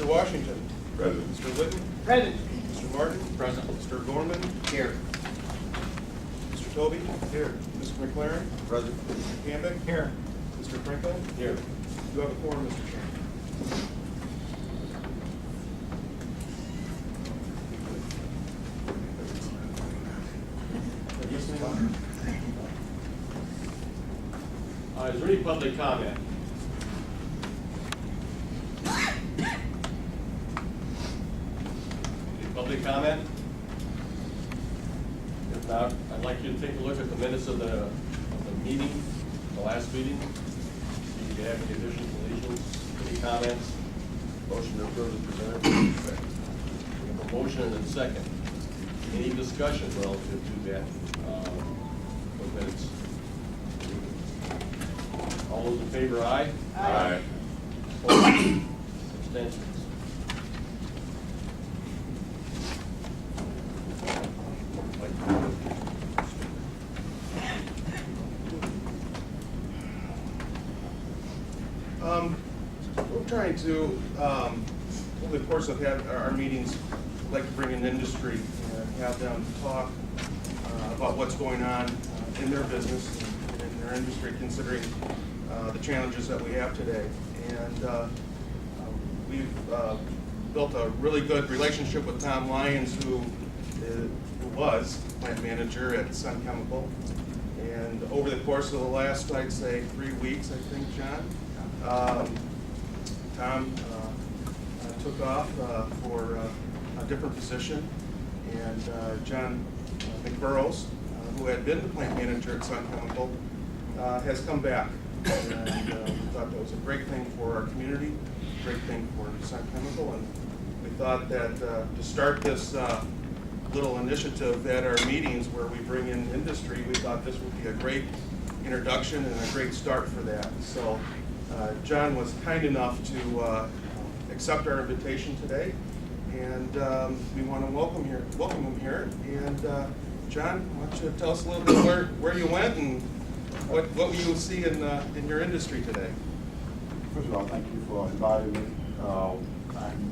Mr. Washington. Present. Mr. Whitten. Present. Mr. Martin. Present. Mr. Gorman. Here. Mr. Toby. Here. Mr. McLaren. Present. Mr. Cambick. Here. Mr. Franklin. Here. You have a quorum, Mr. Chairman. Is there any public comment? Any public comment? If not, I'd like you to take a look at the minutes of the meeting, the last meeting. See if you have any additions, deletions, any comments. Motion to approve is presented. We have a motion and a second. Any discussion relative to that, those minutes? All those in favor, aye? Aye. Opposed? Abstentions? We're trying to, over the course of our meetings, like to bring in industry and have them talk about what's going on in their business and in their industry, considering the challenges that we have today. And we've built a really good relationship with Tom Lyons, who was plant manager at Sun Chemical. And over the course of the last, I'd say, 3 weeks, I think, John, Tom took off for a different position. And John McBurrows, who had been the plant manager at Sun Chemical, has come back. And we thought that was a great thing for our community, great thing for Sun Chemical. And we thought that to start this little initiative at our meetings where we bring in industry, we thought this would be a great introduction and a great start for that. So John was kind enough to accept our invitation today, and we want to welcome him here. And John, why don't you tell us a little bit where you went and what you see in your industry today? First of all, thank you for inviting me. I'm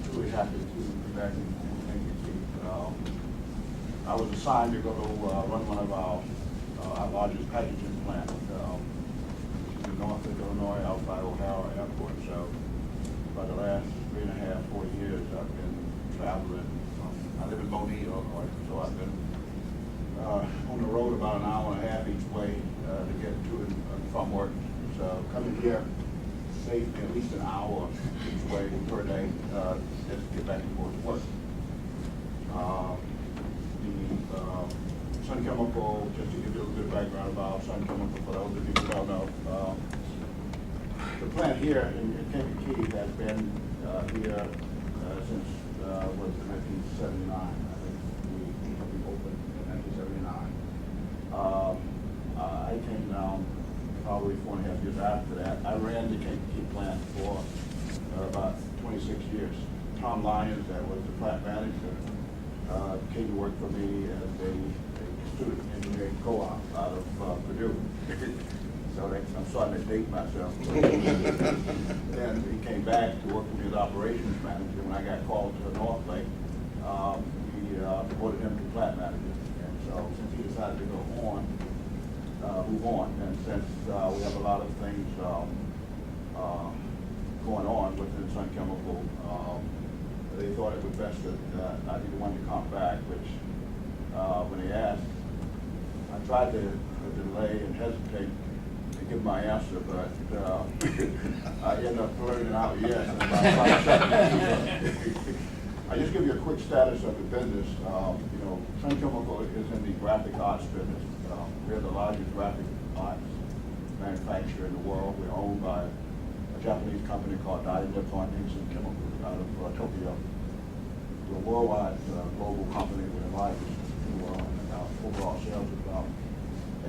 truly happy to be back in Kankakee. I was assigned to go run one of our largest packaging plants in north of Illinois, out by O'Hara Airport. So for the last 3.5, 4 years, I've been traveling. I live in Bonita, Illinois, so I've been on the road about an hour and a half each way to get to and from work. So coming here saved me at least an hour each way per day just to get back and forth to work. The Sun Chemical, just to give you a little bit of background about Sun Chemical, for those of you who don't know, the plant here in Kankakee has been here since 1979. I think we opened in 1979. I came down probably 4.5 years after that. I ran the Kankakee plant for about 26 years. Tom Lyons, that was the plant manager, came to work for me as a student engineering co-op out of Purdue. So I'm starting to date myself. Then he came back to work for me as operations manager. When I got called to North Lake, we promoted him to plant manager. And so since he decided to go on, move on, and since we have a lot of things going on within Sun Chemical, they thought it was best that I be the one to come back, which when they asked, I tried to delay and hesitate to give my answer, but I ended up blurting out yes in about 5 seconds. I just give you a quick status of the business. Sun Chemical is in the graphic arts business. We're the largest graphic arts manufacturer in the world. We're owned by a Japanese company called Dai Nippon Instant Chemicals out of Tokyo. We're a worldwide global company. We're the largest in the world, and our overall sales is about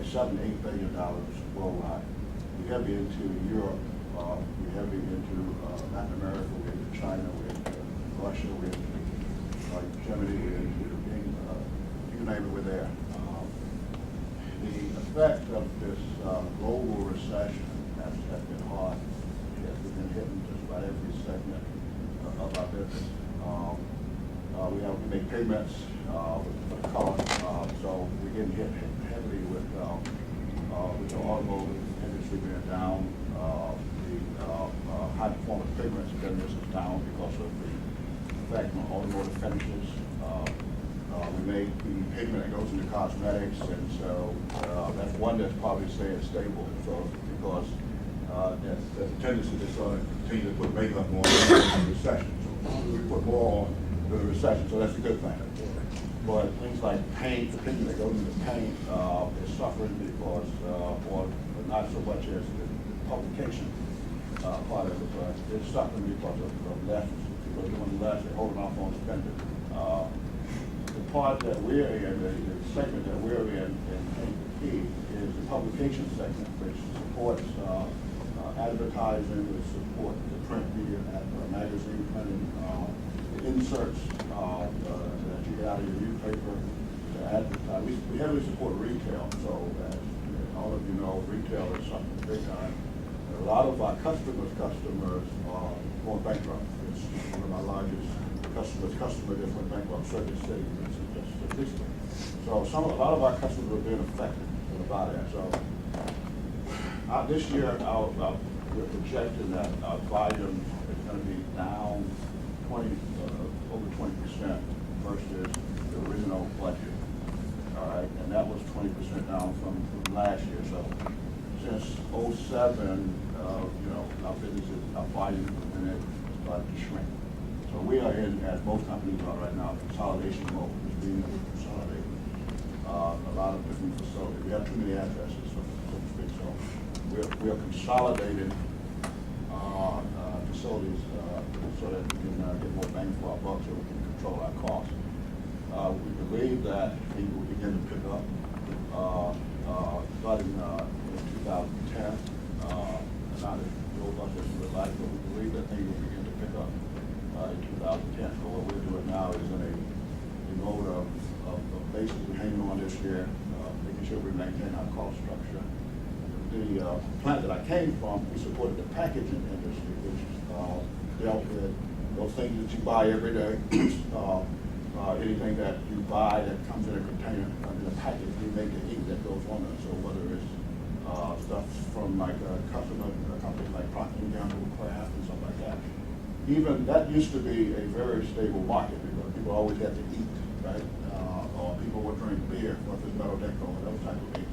$7 to $8 billion worldwide. We're heavy into Europe. We're heavy into Latin America. We're into China. We're into Russia. We're into Germany. We're into England. You name it, we're there. The effect of this global recession has been hard. We've been hitting just about every segment of business. We make payments for the car, so we're getting hit heavily with the automotive industry being down. The high performance pigments business is down because of the effect on automotive finishes. We make the pigment that goes into cosmetics, and so that's one that's probably staying stable. So because there's a tendency to sort of continue to put makeup on in the recession. So we put more on during the recession, so that's a good thing. But things like paint, the pigment that goes into paint is suffering because, or not so much as the publication part of it, but it's suffering because of less. People are doing less, they're holding off on spending. The part that we're in, the segment that we're in Kankakee, is the publication segment, which supports advertising, which supports the print media, magazine printing, the inserts that you get out of your newspaper to advertise. We heavily support retail, so as all of you know, retail is something big time. A lot of our customers are going bankrupt. It's one of our largest customer just went bankrupt, Circuit City, just recently. So a lot of our customers are being affected by that. So this year, we're projecting that our volume is going to be down over 20% versus the original budget. All right, and that was 20% down from last year. So since 2007, our businesses, our volume in it started to shrink. So we are in, as most companies are right now, consolidation mode, which means that we're consolidating a lot of different facilities. We have too many addresses, so to speak. So we're consolidating facilities so that we can get more bang for our buck, so we can control our costs. We believe that things will begin to pick up starting in 2010. Not as robust as we would like, but we believe that things will begin to pick up in 2010. So what we're doing now is in a mode of basically hanging on this year, making sure we maintain our cost structure. The plant that I came from, we supported the packaging industry, which dealt with those things that you buy every day. Anything that you buy that comes in a container, in a package, we make the ink that goes on it. So whether it's stuff from like companies like Procter & Gamble, Kraft, and stuff like that. Even that used to be a very stable market because people always had to eat, right? Or people would drink beer, or if it's metal deco, or those type of things,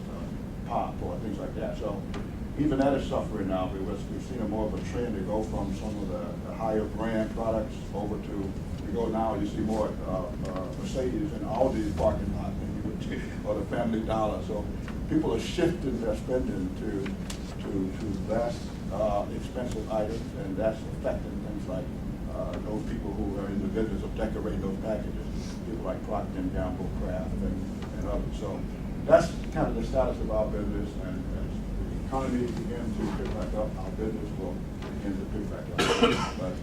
pop, or things like that. So even that is suffering now because we've seen more of a trend to go from some of the higher brand products over to, you go now, you see more Mercedes and Aldi's parking lot than you would, or the Family Dollar. So people are shifting their spending to less expensive items, and that's affecting things like those people who are in the business of decorating those packages, people like Procter & Gamble, Kraft, and others. So that's kind of the status of our business, and as the economy begins to pick back up, our business will begin to pick back up. But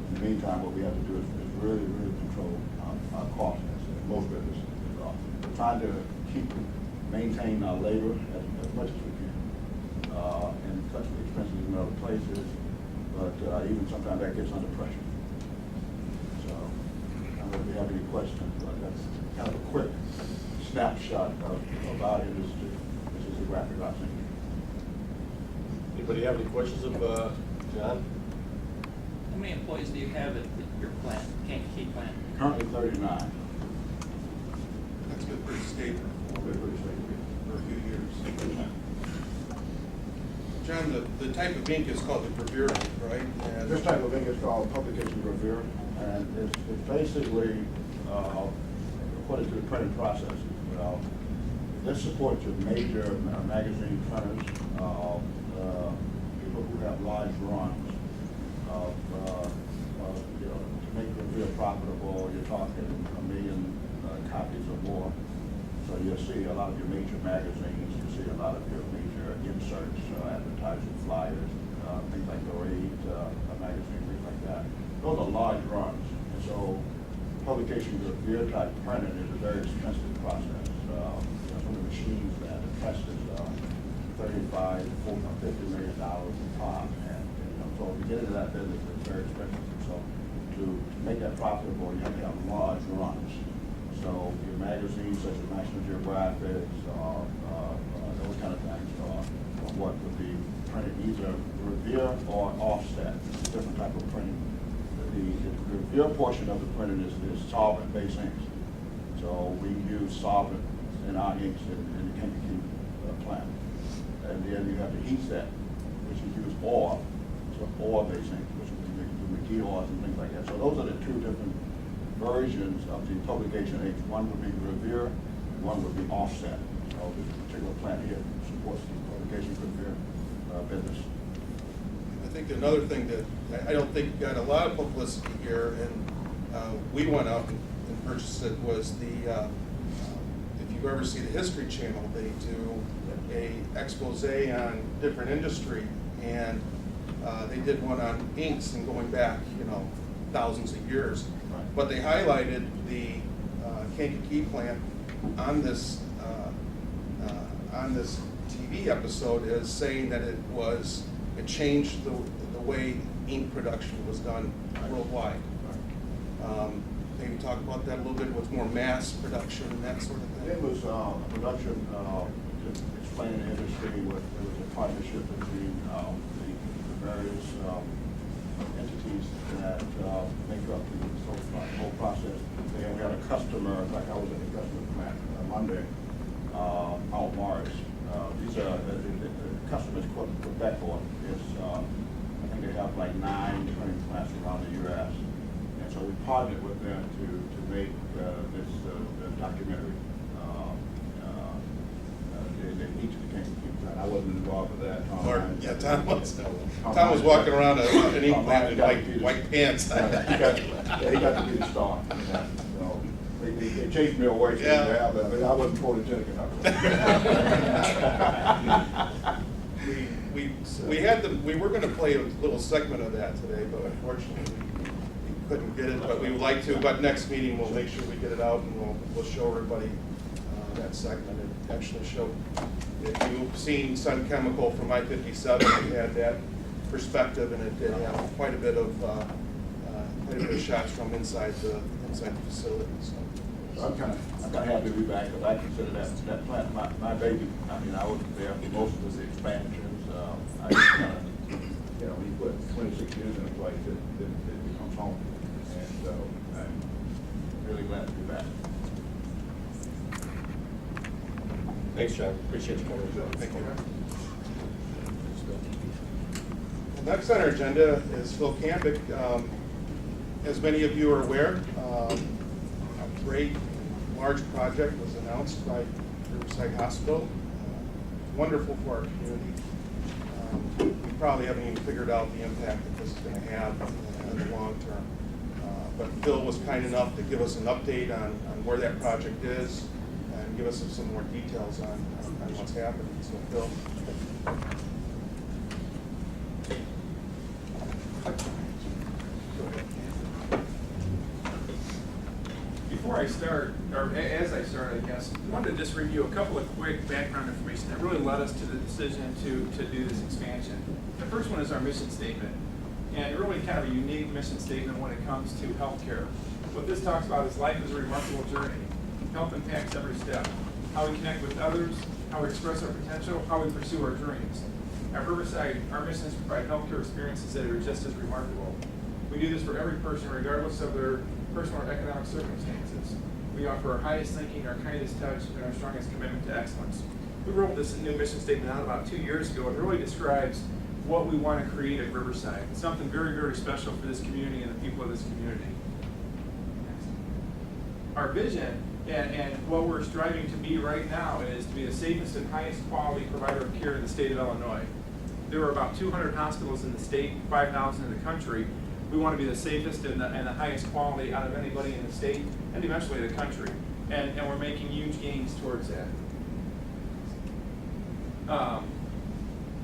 in the meantime, what we have to do is really, really control our costs, as most businesses are. We're trying to maintain our labor as much as we can, and cut the expenses in other places, but even sometimes that gets under pressure. So I don't know if you have any questions, but that's kind of a quick snapshot of our industry. This is a graphic I think. Anybody have any questions of John? How many employees do you have at your plant, Kankakee plant? Currently 39. That's been pretty stable for a few years. John, the type of ink is called the gravure ink, right? And This type of ink is called publication gravure, and it's basically according to the printing process. This supports your major magazine printers, people who have large runs of, to make gravure profitable. You're talking 1 million copies or more. So you'll see a lot of your major magazines, you'll see a lot of your major inserts, advertising flyers, things like the Raid magazine, things like that. Those are large runs. And so publication gravure type printing is a very expensive process. Some of the machines that the presses $35 to $50 million a pop. And so to get into that business, it's very expensive. So make that profitable, you have to have large runs. So your magazines such as National Geographic, those kind of things, what would be printed either Revere or offset, different type of printing. The Revere portion of the printing is solvent-based inks. So we use solvent in our inks in the Kankakee plant. And then you have the heat set, which you use oil, so oil-based ink, which we make McGee oils and things like that. So those are the two different versions of the publication inks. One would be Revere, and one would be offset. So this particular plant here supports the publication Revere business. I think another thing that I don't think got a lot of publicity here, and we went out and purchased it, was the, if you ever see the History Channel, they do a expose on different industry, and they did one on inks and going back, thousands of years. Right. But they highlighted the Kankakee plant on this TV episode as saying that it changed the way ink production was done worldwide. Maybe talk about that a little bit, what's more mass production and that sort of thing. It was a production, to explain the industry, it was a partnership between the various entities that make up the whole process. We had a customer, in fact, I was at the customer plant Monday, out Morris. These are the customers Quebec for is, I think they have like 9 printing plants around the U.S. And so we partnered with them to make this documentary. They each of the Kankakee plant. I wasn't involved with that. Tom was walking around an ink plant in white pants. He got to be the star. So they chased me away from there, but I wasn't photogenic enough. We were going to play a little segment of that today, but unfortunately we couldn't get it. But we would like to. But next meeting we'll make sure we get it out and we'll show everybody that segment. It actually showed. If you've seen Sun Chemical from I-57, it had that perspective, and it did have quite a bit of shots from inside the facility. So I'm kind of happy to be back, because I consider that plant my baby. I mean, I was there for most of the expansions. I just kind of, we put 26 years in a place that becomes home, and so I'm really glad to be back. Thanks, John. Appreciate you coming. Thank you. Well, next on our agenda is Phil Campick. As many of you are aware, a great large project was announced by Riverside Hospital. Wonderful for our community. We probably haven't even figured out the impact that this is going to have in the long term. But Phil was kind enough to give us an update on where that project is and give us some more details on what's happening. So Phil. Before I start, or as I start, I guess, I wanted to just review a couple of quick background information that really led us to the decision to do this expansion. The first one is our mission statement, and really kind of a unique mission statement when it comes to healthcare. What this talks about is life is a remarkable journey. Health impacts every step. How we connect with others, how we express our potential, how we pursue our dreams. At Riverside, our mission is to provide healthcare experiences that are just as remarkable. We do this for every person, regardless of their personal or economic circumstances. We offer our highest thinking, our kindest touch, and our strongest commitment to excellence. We wrote this new mission statement out about 2 years ago. It really describes what we want to create at Riverside. It's something very, very special for this community and the people of this community. Our vision and what we're striving to be right now is to be the safest and highest quality provider of care in the state of Illinois. There are about 200 hospitals in the state, 5,000 in the country. We want to be the safest and the highest quality out of anybody in the state and eventually the country. And we're making huge gains towards that.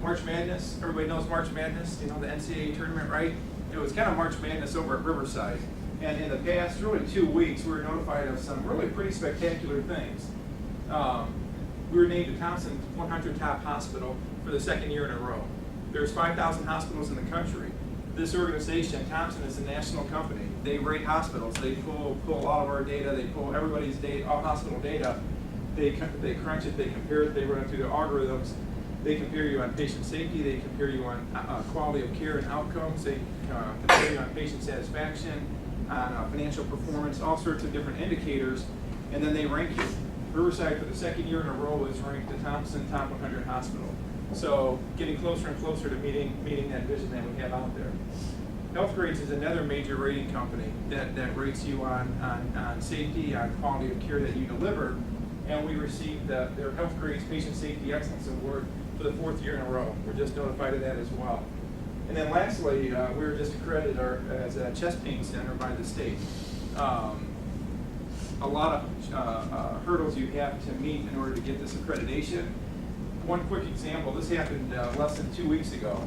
March Madness, everybody knows March Madness, the NCAA tournament, right? It was kind of March Madness over at Riverside. And in the past, really 2 weeks, we were notified of some really pretty spectacular things. We were named the Thompson 100 Top Hospital for the 2nd year in a row. There's 5,000 hospitals in the country. This organization, Thompson, is a national company. They rate hospitals. They pull all of our data. They pull everybody's data, all hospital data. They crunch it. They compare it. They run it through their algorithms. They compare you on patient safety. They compare you on quality of care and outcomes. They compare you on patient satisfaction, on financial performance, all sorts of different indicators, and then they rank you. Riverside, for the second year in a row, is ranked the Thompson Top 100 Hospital. So getting closer and closer to meeting that vision that we have out there. Healthgrades is another major rating company that rates you on safety, on quality of care that you deliver, and we received their Healthgrades Patient Safety Excellence Award for the 4th year in a row. We're just notified of that as well. And then lastly, we were just accredited as a chest pain center by the state. A lot of hurdles you have to meet in order to get this accreditation. One quick example, this happened less than 2 weeks ago.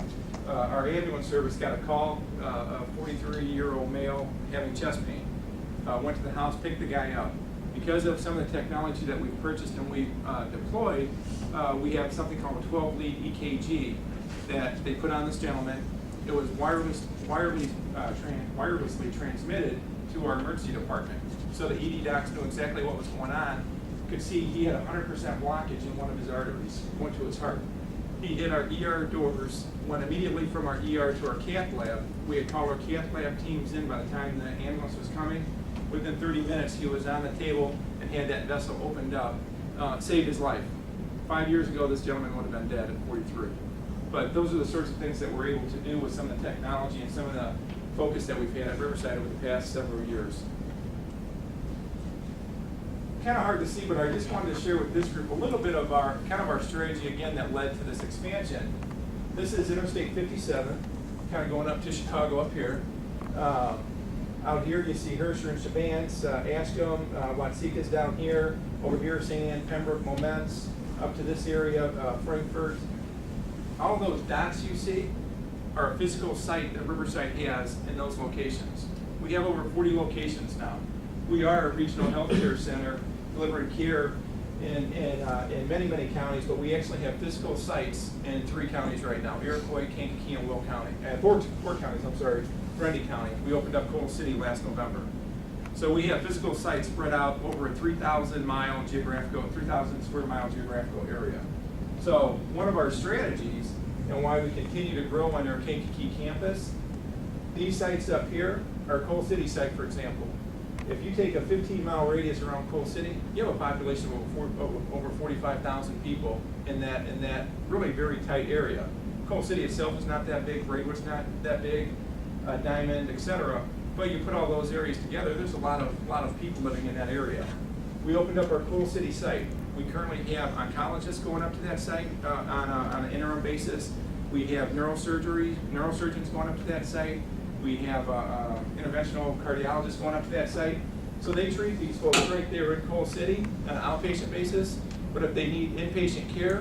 Our ambulance service got a call, a 43-year-old male having chest pain. Went to the house, picked the guy up. Because of some of the technology that we've purchased and we've deployed, we have something called a 12-lead EKG that they put on this gentleman. It was wirelessly transmitted to our emergency department. So the ED docs knew exactly what was going on. Could see he had 100% blockage in one of his arteries, went to his heart. He hit our ER doors, went immediately from our ER to our cath lab. We had called our cath lab teams in by the time the ambulance was coming. Within 30 minutes, he was on the table and had that vessel opened up, saved his life. 5 years ago, this gentleman would have been dead at 43. But those are the sorts of things that we're able to do with some of the technology and some of the focus that we've had at Riverside over the past several years. Kind of hard to see, but I just wanted to share with this group a little bit of our strategy again that led to this expansion. This is Interstate 57, kind of going up to Chicago up here. Out here you see Herscher and Chabance, Ashcombe, Watsika's down here. Over here, St. Anne, Pembroke, Momence, up to this area, Frankfurt. All those dots you see are a physical site that Riverside has in those locations. We have over 40 locations now. We are a regional healthcare center delivering care in many, many counties, but we actually have physical sites in 3 counties right now: Iroquois, Kankakee, and Will County. Four counties, I'm sorry, Grundy County. We opened up Coal City last November. So we have physical sites spread out over a 3,000 square mile geographical area. So one of our strategies and why we continue to grow on our Kankakee campus, these sites up here, our Coal City site, for example. If you take a 15-mile radius around Coal City, you have a population of over 45,000 people in that really very tight area. Coal City itself is not that big, Braidwood's not that big, Diamond, etc. But you put all those areas together, there's a lot of people living in that area. We opened up our Coal City site. We currently have oncologists going up to that site on an interim basis. We have neurosurgeons going up to that site. We have interventional cardiologists going up to that site. So they treat these folks right there in Coal City on an outpatient basis, but if they need inpatient care,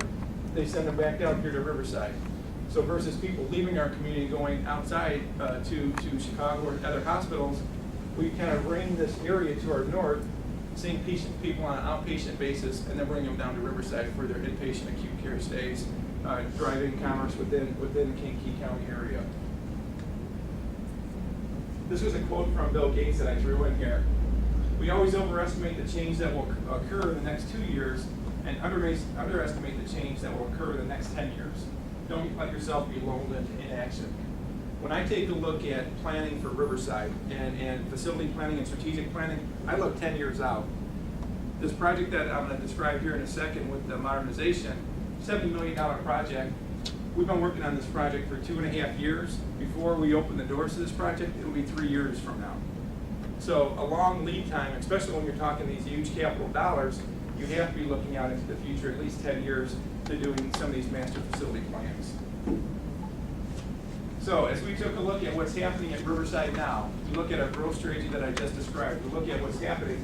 they send them back down here to Riverside. So versus people leaving our community going outside to Chicago or other hospitals, we kind of bring this area to our north, seeing people on an outpatient basis, and then bring them down to Riverside for their inpatient acute care stays, driving commerce within the Kankakee County area. This was a quote from Bill Gates that I threw in here. We always overestimate the change that will occur in the next 2 years and underestimate the change that will occur in the next 10 years. Don't let yourself be lulled into inaction. When I take a look at planning for Riverside and facility planning and strategic planning, I look 10 years out. This project that I'm going to describe here in a second with the modernization, $70 million project. We've been working on this project for 2.5 years. Before we open the doors to this project, it will be 3 years from now. So a long lead time, especially when you're talking these huge capital dollars, you have to be looking out into the future, at least 10 years, to doing some of these master facility plans. So as we took a look at what's happening at Riverside now, we look at our growth strategy that I just described, we look at what's happening,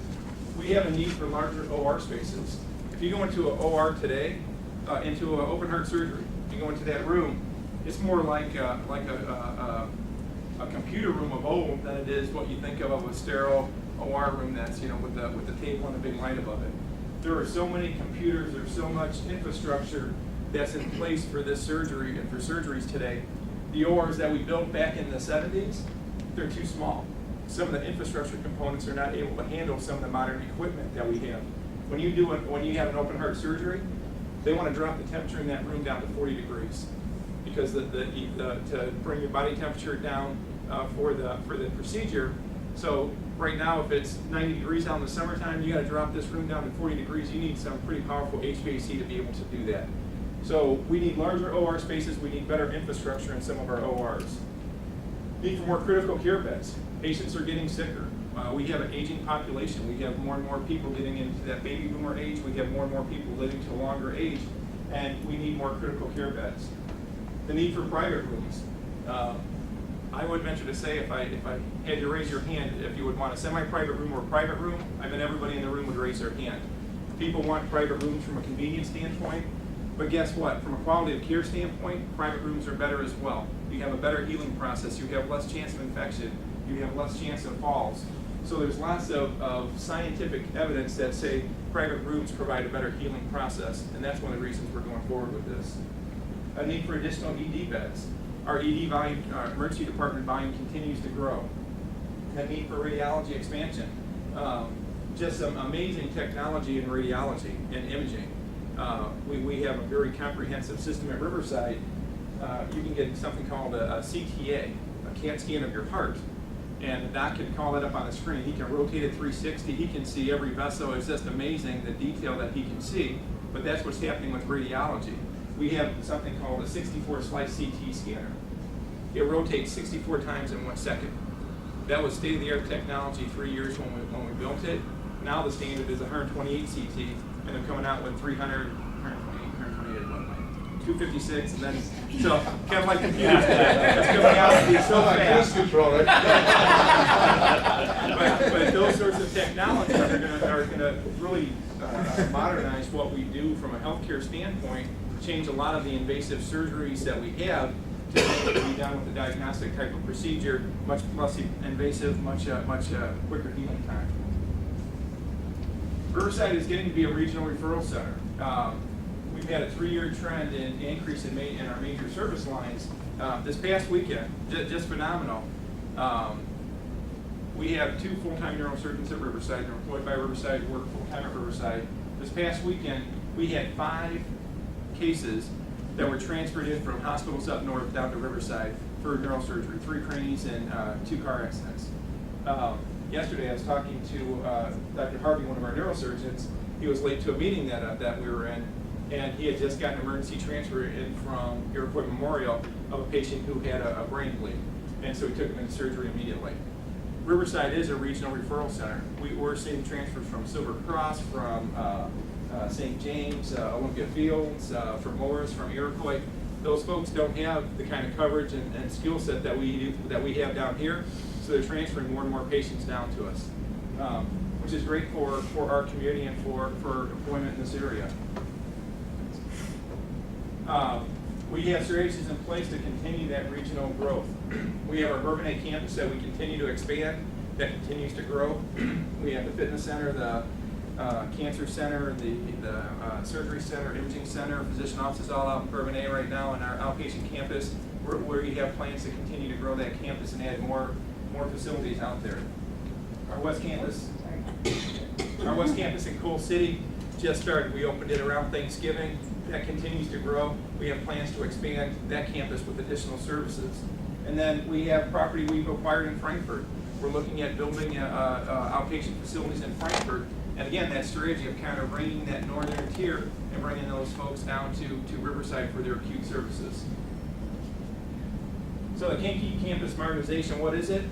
we have a need for larger OR spaces. If you go into an OR today, into an open heart surgery, you go into that room, it's more like a computer room of old than it is what you think of a sterile OR room that's, with the table and the big light above it. There are so many computers, there's so much infrastructure that's in place for this surgery and for surgeries today The ORs that we built back in the 70s, they're too small. Some of the infrastructure components are not able to handle some of the modern equipment that we have. When you have an open heart surgery, they want to drop the temperature in that room down to 40 degrees because to bring your body temperature down for the procedure. So right now, if it's 90 degrees out in the summertime, you got to drop this room down to 40 degrees. You need some pretty powerful HVAC to be able to do that. So we need larger OR spaces. We need better infrastructure in some of our ORs. Need for more critical care beds. Patients are getting sicker. We have an aging population. We have more and more people getting into that baby boomer age. We have more and more people living to a longer age, and we need more critical care beds. The need for private rooms. I would venture to say if I had to raise your hand, if you would want a semi-private room or a private room, I bet everybody in the room would raise their hand. People want private rooms from a convenience standpoint, but guess what? From a quality of care standpoint, private rooms are better as well. You have a better healing process. You have less chance of infection. You have less chance of falls. So there's lots of scientific evidence that say private rooms provide a better healing process, and that's one of the reasons we're going forward with this. A need for additional ED beds. Our ED volume, our emergency department volume continues to grow. A need for radiology expansion. Just some amazing technology in radiology and imaging. We have a very comprehensive system at Riverside. You can get something called a CTA, a CAT scan of your heart. And the doc can call that up on the screen. He can rotate it 360. He can see every vessel. It's just amazing the detail that he can see. But that's what's happening with radiology. We have something called a 64-slice CT scanner. It rotates 64 times in 1 second. That was state-of-the-art technology 3 years when we built it. Now the standard is 128 CT, and they're coming out with 300, 256, and then, so, kind of like computers today. It's coming out to be so fast. Controller. But those sorts of technologies are gonna really modernize what we do from a healthcare standpoint, change a lot of the invasive surgeries that we have to be done with a diagnostic type of procedure, much less invasive, much quicker healing time. Riverside is getting to be a regional referral center. We've had a 3-year trend in increase in our major service lines. This past weekend, just phenomenal. We have 2 full-time neurosurgeons at Riverside. They're employed by Riverside, work full-time at Riverside. This past weekend, we had 5 cases that were transferred in from hospitals up north down to Riverside for neurosurgery, 3 cranies and 2 car accidents. Yesterday, I was talking to Dr. Harvey, one of our neurosurgeons. He was late to a meeting that we were in, and he had just gotten an emergency transfer in from Iroquois Memorial of a patient who had a brain bleed, and so we took him into surgery immediately. Riverside is a regional referral center. We're seeing transfers from Silver Cross, from St. James, Olympia Fields, from Morris, from Iroquois. Those folks don't have the kind of coverage and skill set that we have down here, so they're transferring more and more patients down to us, which is great for our community and for employment in this area. We have strategies in place to continue that regional growth. We have our Bourbonnais campus that we continue to expand, that continues to grow. We have the fitness center, the cancer center, the surgery center, imaging center, physician offices all out in Bourbonnais right now, and our outpatient campus, where we have plans to continue to grow that campus and add more facilities out there. Our West Campus in Coal City just started. We opened it around Thanksgiving. That continues to grow. We have plans to expand that campus with additional services. And then we have property we've acquired in Frankfurt. We're looking at building outpatient facilities in Frankfurt. And again, that strategy of kind of bringing that northern tier and bringing those folks down to Riverside for their acute services. So the Kankakee campus modernization, what is it?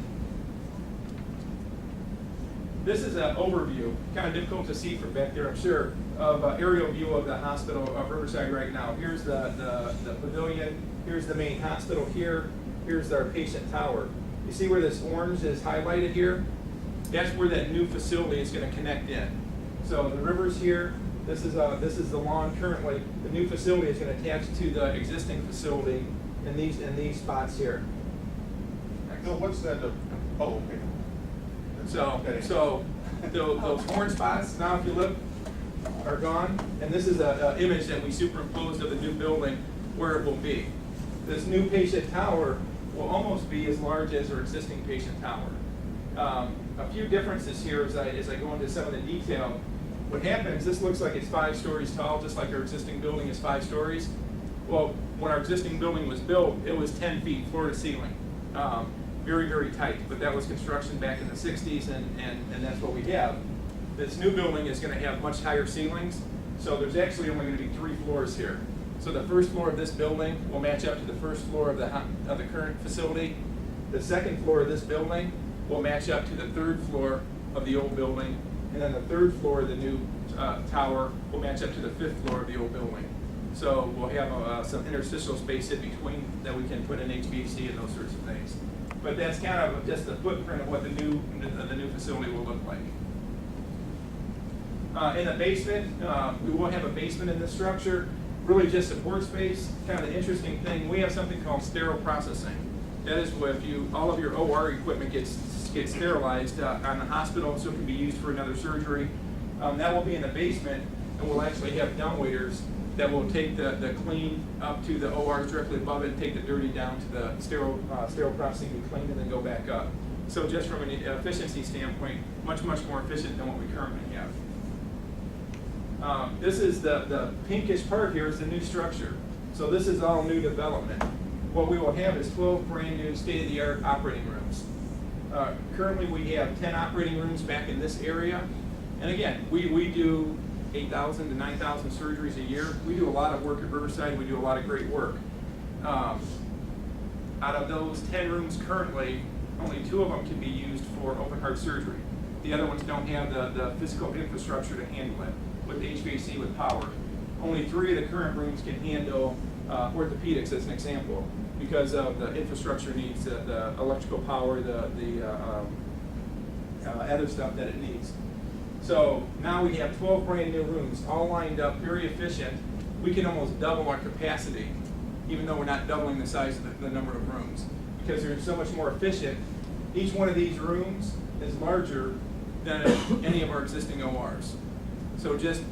This is an overview, kind of difficult to see from back there, I'm sure, of an aerial view of the hospital of Riverside right now. Here's the pavilion, here's the main hospital here, here's our patient tower. You see where this orange is highlighted here? That's where that new facility is going to connect in. So the river's here, this is the lawn currently. The new facility is going to attach to the existing facility in these spots here. No, what's that? Oh, okay. So those orange spots, now if you look, are gone. And this is an image that we superimposed of the new building where it will be. This new patient tower will almost be as large as our existing patient tower. A few differences here as I go into some of the detail. What happens, this looks like it's 5 stories tall, just like our existing building is 5 stories. Well, when our existing building was built, it was 10 feet floor to ceiling. Very, very tight, but that was construction back in the 60s, and that's what we have. This new building is going to have much higher ceilings, so there's actually only going to be 3 floors here. So the first floor of this building will match up to the first floor of the current facility. The second floor of this building will match up to the third floor of the old building, and then the third floor of the new tower will match up to the 5th floor of the old building. So we'll have some interstitial space in between that we can put in HVAC and those sorts of things. But that's kind of just the footprint of what the new facility will look like. In the basement, we will have a basement in this structure, really just support space. Kind of the interesting thing, we have something called sterile processing. That is where all of your OR equipment gets sterilized on the hospital, so it can be used for another surgery. That will be in the basement, and we'll actually have dumbwaiters that will take the clean up to the ORs directly above it and take the dirty down to the sterile processing, be cleaned, and then go back up. So just from an efficiency standpoint, much, much more efficient than what we currently have. This is the pinkish part here is the new structure. So this is all new development. What we will have is 12 brand new state-of-the-art operating rooms. Currently we have 10 operating rooms back in this area. And again, we do 8,000 to 9,000 surgeries a year. We do a lot of work at Riverside. We do a lot of great work. Out of those 10 rooms currently, only 2 of them can be used for open heart surgery. The other ones don't have the physical infrastructure to handle it with HVAC, with power. Only 3 of the current rooms can handle orthopedics, as an example, because of the infrastructure needs, the electrical power, the other stuff that it needs. So now we have 12 brand new rooms, all lined up, very efficient. We can almost double our capacity, even though we're not doubling the size of the number of rooms, because they're so much more efficient. Each one of these rooms is larger than any of our existing ORs. So just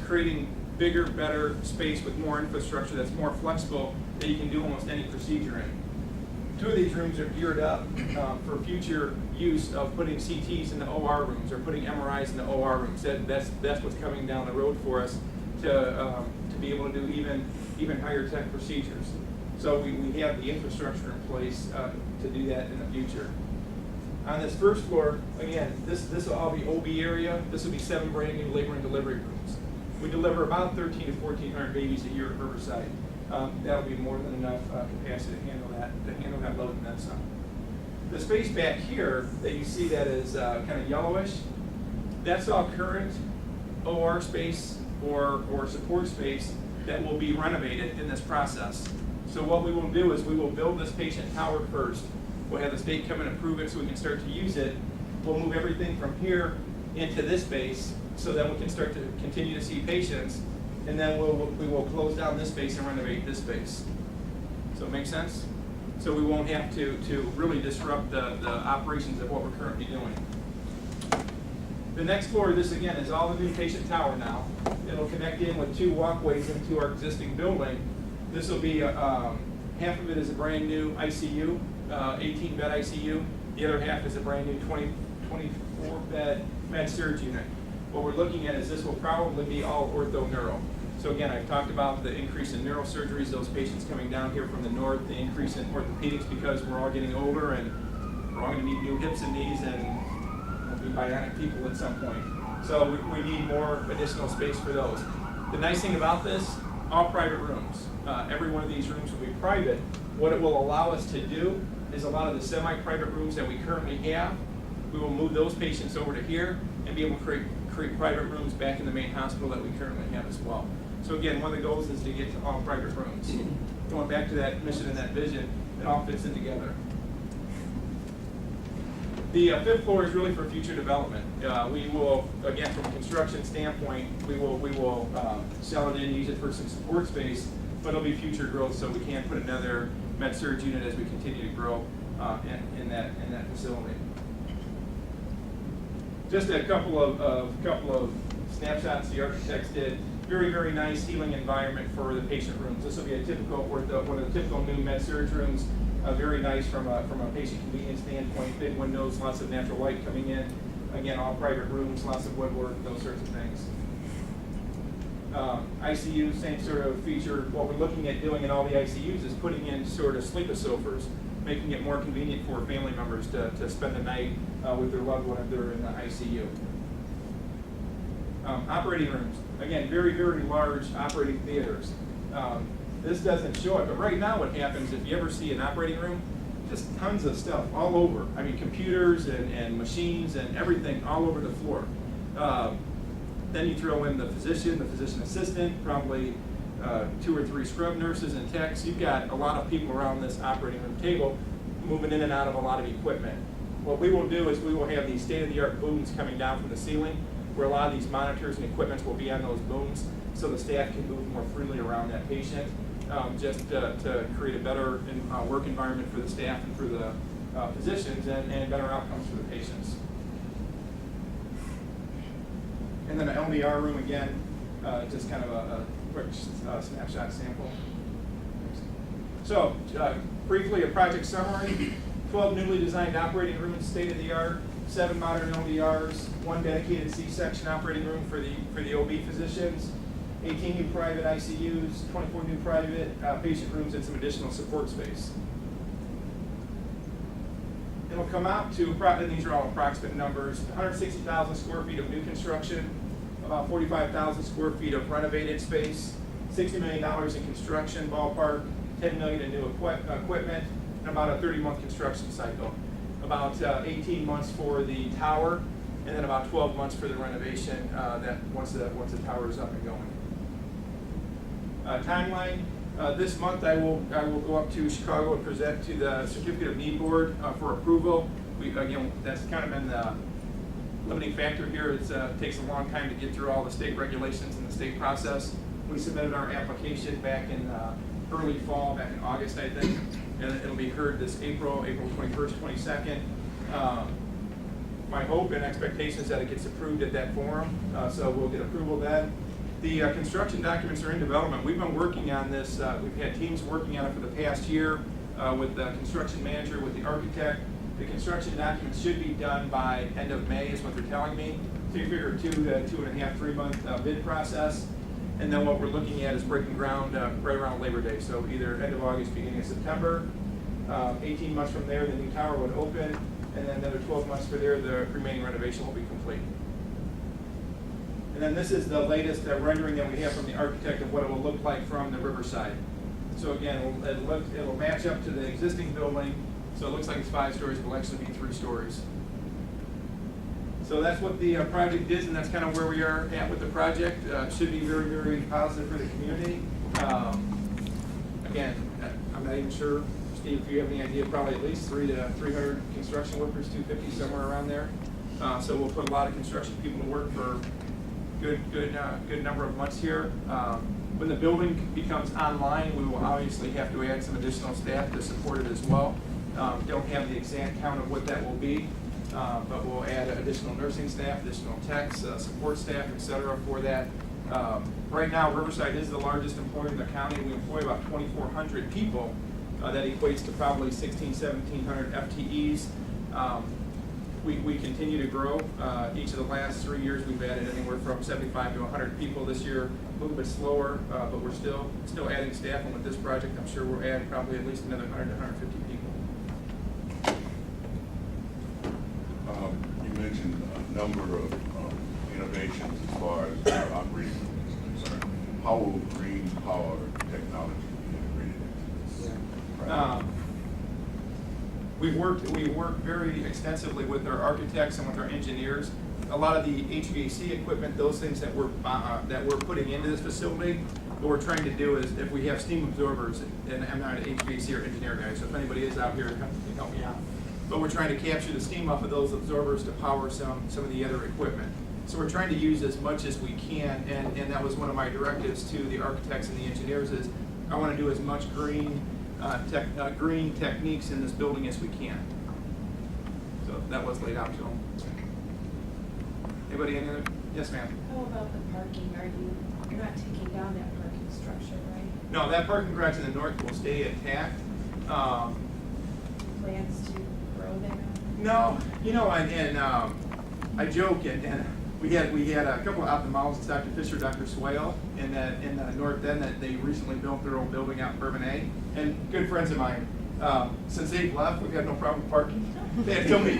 creating bigger, better space with more infrastructure that's more flexible, that you can do almost any procedure in. 2 of these rooms are geared up for future use of putting CTs in the OR rooms or putting MRIs in the OR rooms. That's what's coming down the road for us to be able to do even higher tech procedures. So we have the infrastructure in place to do that in the future. On this first floor, again, this will all be OB area. This will be 7 brand new labor and delivery rooms. We deliver about 1,300 to 1,400 babies a year at Riverside. That'll be more than enough capacity to handle that load and then some. The space back here that you see that is kind of yellowish, that's all current OR space or support space that will be renovated in this process. So what we will do is we will build this patient tower first. We'll have the state come and approve it so we can start to use it. We'll move everything from here into this space so that we can start to continue to see patients, and then we will close down this space and renovate this space. So it makes sense? So we won't have to really disrupt the operations of what we're currently doing. The next floor, this again is all the new patient tower now. It'll connect in with 2 walkways into our existing building. This will be, half of it is a brand new ICU, 18-bed ICU. The other half is a brand new 24-bed med-surg unit. What we're looking at is this will probably be all ortho-neuro. So again, I've talked about the increase in neurosurgeries, those patients coming down here from the north, the increase in orthopedics because we're all getting older and we're all going to need new hips and knees and we'll be bionic people at some point. So we need more additional space for those. The nice thing about this, all private rooms. Every one of these rooms will be private. What it will allow us to do is a lot of the semi-private rooms that we currently have, we will move those patients over to here and be able to create private rooms back in the main hospital that we currently have as well. So again, one of the goals is to get to all private rooms. Going back to that mission and that vision, it all fits in together. The 5th floor is really for future development. We will, again, from a construction standpoint, we will sell it in, use it for some support space, but it'll be future growth, so we can put another med-surg unit as we continue to grow in that facility. Just a couple of snapshots the architects did. very, very nice healing environment for the patient rooms. This will be a typical, one of the typical new med-surg rooms. Very nice from a patient convenience standpoint, big windows, lots of natural light coming in. Again, all private rooms, lots of woodwork, those sorts of things. ICU, same sort of feature. What we're looking at doing in all the ICUs is putting in sort of sleep-a-sofas, making it more convenient for family members to spend the night with their loved one if they're in the ICU. Operating rooms, again, very, very large operating theaters. This doesn't show it, but right now what happens, if you ever see an operating room, just tons of stuff all over. I mean, computers and machines and everything all over the floor. Then you throw in the physician assistant, probably 2 or 3 scrub nurses and techs. You've got a lot of people around this operating room table moving in and out of a lot of equipment. What we will do is we will have these state-of-the-art booms coming down from the ceiling, where a lot of these monitors and equipments will be on those booms, so the staff can move more freely around that patient, just to create a better work environment for the staff and for the physicians, and better outcomes for the patients. And then an LDR room again, just kind of a quick snapshot sample. So briefly, a project summary: 12 newly designed operating rooms, state-of-the-art, 7 modern LDRs, 1 dedicated C-section operating room for the OB physicians, 18 new private ICUs, 24 new private patient rooms, and some additional support space. It'll come out to, and these are all approximate numbers, 160,000 square feet of new construction, about 45,000 square feet of renovated space, $60 million in construction ballpark, $10 million in new equipment, and about a 30-month construction cycle. About 18 months for the tower, and then about 12 months for the renovation once the tower is up and going. Timeline: this month I will go up to Chicago and present to the Certificate of Need Board for approval. Again, that's kind of been the limiting factor here. It takes a long time to get through all the state regulations and the state process. We submitted our application back in early fall, back in August, I think, and it'll be heard this April 21st, 22nd. My hope and expectation is that it gets approved at that forum, so we'll get approval then. The construction documents are in development. We've been working on this. We've had teams working on it for the past year with the construction manager, with the architect. The construction documents should be done by end of May is what they're telling me. So you figure 2 to 2.5, 3 month bid process. And then what we're looking at is breaking ground right around Labor Day. So either end of August, beginning of September. 18 months from there, the new tower would open. And then another 12 months for there, the remaining renovation will be complete. And then this is the latest rendering that we have from the architect of what it will look like from the riverside. So again, it'll match up to the existing building. So it looks like it's 5 stories, but it'll actually be 3 stories. So that's what the project is, and that's kind of where we are at with the project. Should be very, very positive for the community. Again, I'm not even sure, Steve, if you have any idea, probably at least 300 to 300 construction workers, 250, somewhere around there. So we'll put a lot of construction people to work for good number of months here. When the building becomes online, we will obviously have to add some additional staff to support it as well. Don't have the exact count of what that will be, but we'll add additional nursing staff, additional techs, support staff, et cetera, for that. Right now, Riverside is the largest employer in the county. We employ about 2,400 people. That equates to probably 1,700 FTEs. We continue to grow. Each of the last 3 years, we've added anywhere from 75 to 100 people. This year, a little bit slower, but we're still adding staff. And with this project, I'm sure we'll add probably at least another 100 to 150 people. You mentioned a number of innovations as far as operating room is concerned. How will green power technology be integrated into this? Project? We've worked very extensively with our architects and with our engineers. A lot of the HVAC equipment, those things that we're putting into this facility, what we're trying to do is, if we have steam absorbers, and I'm not an HVAC or engineer guy, so if anybody is out here, help me out. But we're trying to capture the steam off of those absorbers to power some of the other equipment. So we're trying to use as much as we can, and that was one of my directives to the architects and the engineers is, I want to do as much green techniques in this building as we can. So that was laid out to them. Anybody any other? Yes, ma'am. How about the parking? Are you You're not taking down that parking structure, right? No, that parking garage in the north will stay intact. Plans to grow there? No, I joke, and we had a couple of ophthalmologists, Dr. Fisher, Dr. Swale, in the north end, that they recently built their own building out in Bourbon A, and good friends of mine. Since they've left, we've had no problem parking. They had so many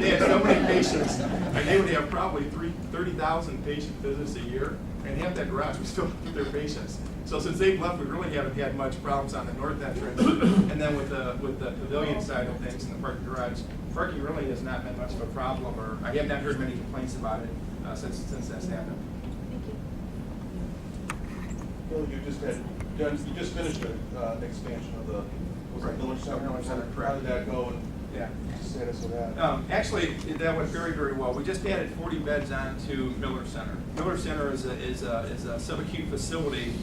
patients, and they would have probably 30,000 patient visits a year, and half that garage was filled with their patients. So since they've left, we really haven't had much problems on the north entrance, and then with the pavilion side of things and the parking garage, parking really has not been much of a problem, or I have not heard many complaints about it since that's happened. Thank you. Bill, you just finished an expansion of the, was it Miller Center? Miller Center, How correct. did that go, and Yeah. status of that? Actually, that went very, very well. We just added 40 beds onto Miller Center. Miller Center is a subacute facility.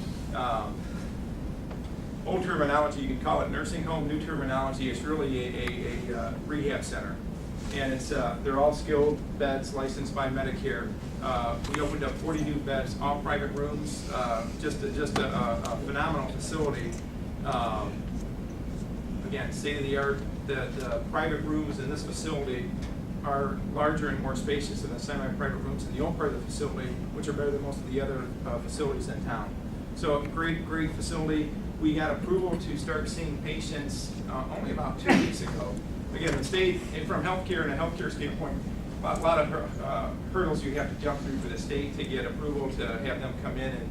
Old terminology, you can call it nursing home. New terminology, it's really a rehab center. And it's they're all skilled beds licensed by Medicare. We opened up 40 new beds, all private rooms. Just a phenomenal facility. Again, state of the art. The private rooms in this facility are larger and more spacious than the semi-private rooms in the old part of the facility, which are better than most of the other facilities in town. So great facility. We got approval to start seeing patients only about 2 weeks ago. Again, the state, and from healthcare and a healthcare standpoint, a lot of hurdles you have to jump through for the state to get approval to have them come in. And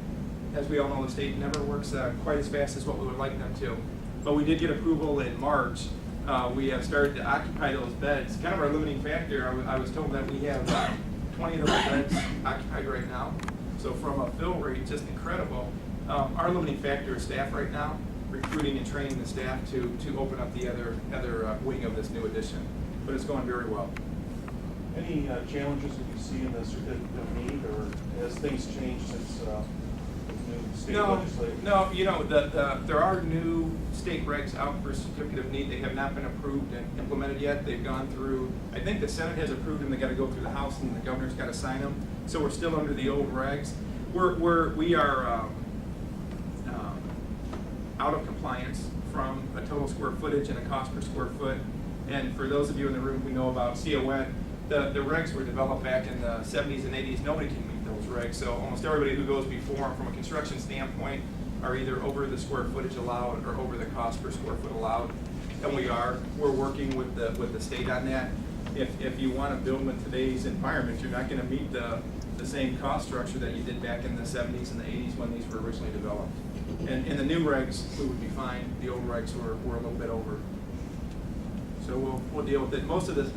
as we all know, the state never works quite as fast as what we would like them to. But we did get approval in March. We have started to occupy those beds. Kind of our limiting factor, I was told that we have 20 of those beds occupied right now. So from a fill rate, just incredible. Our limiting factor is staff right now, recruiting and training the staff to open up the other wing of this new addition. But it's going very well. Any challenges that you see in the certificate of need, or has things changed since the new state legislature? No, there are new state regs out for certificate of need. They have not been approved and implemented yet. They've gone through, I think the Senate has approved them, they gotta go through the House and the governor's gotta sign them. So we're still under the old regs. We are out of compliance from a total square footage and a cost per square foot. And for those of you in the room who know about CON, the regs were developed back in the 70s and 80s. Nobody can meet those regs. So almost everybody who goes before them from a construction standpoint are either over the square footage allowed or over the cost per square foot allowed. And we're working with the state on that. If you want to build in today's environment, you're not going to meet the same cost structure that you did back in the 70s and the 80s when these were originally developed. And in the new regs, we would be fine. The old regs were a little bit over. So we'll deal with it. Most of the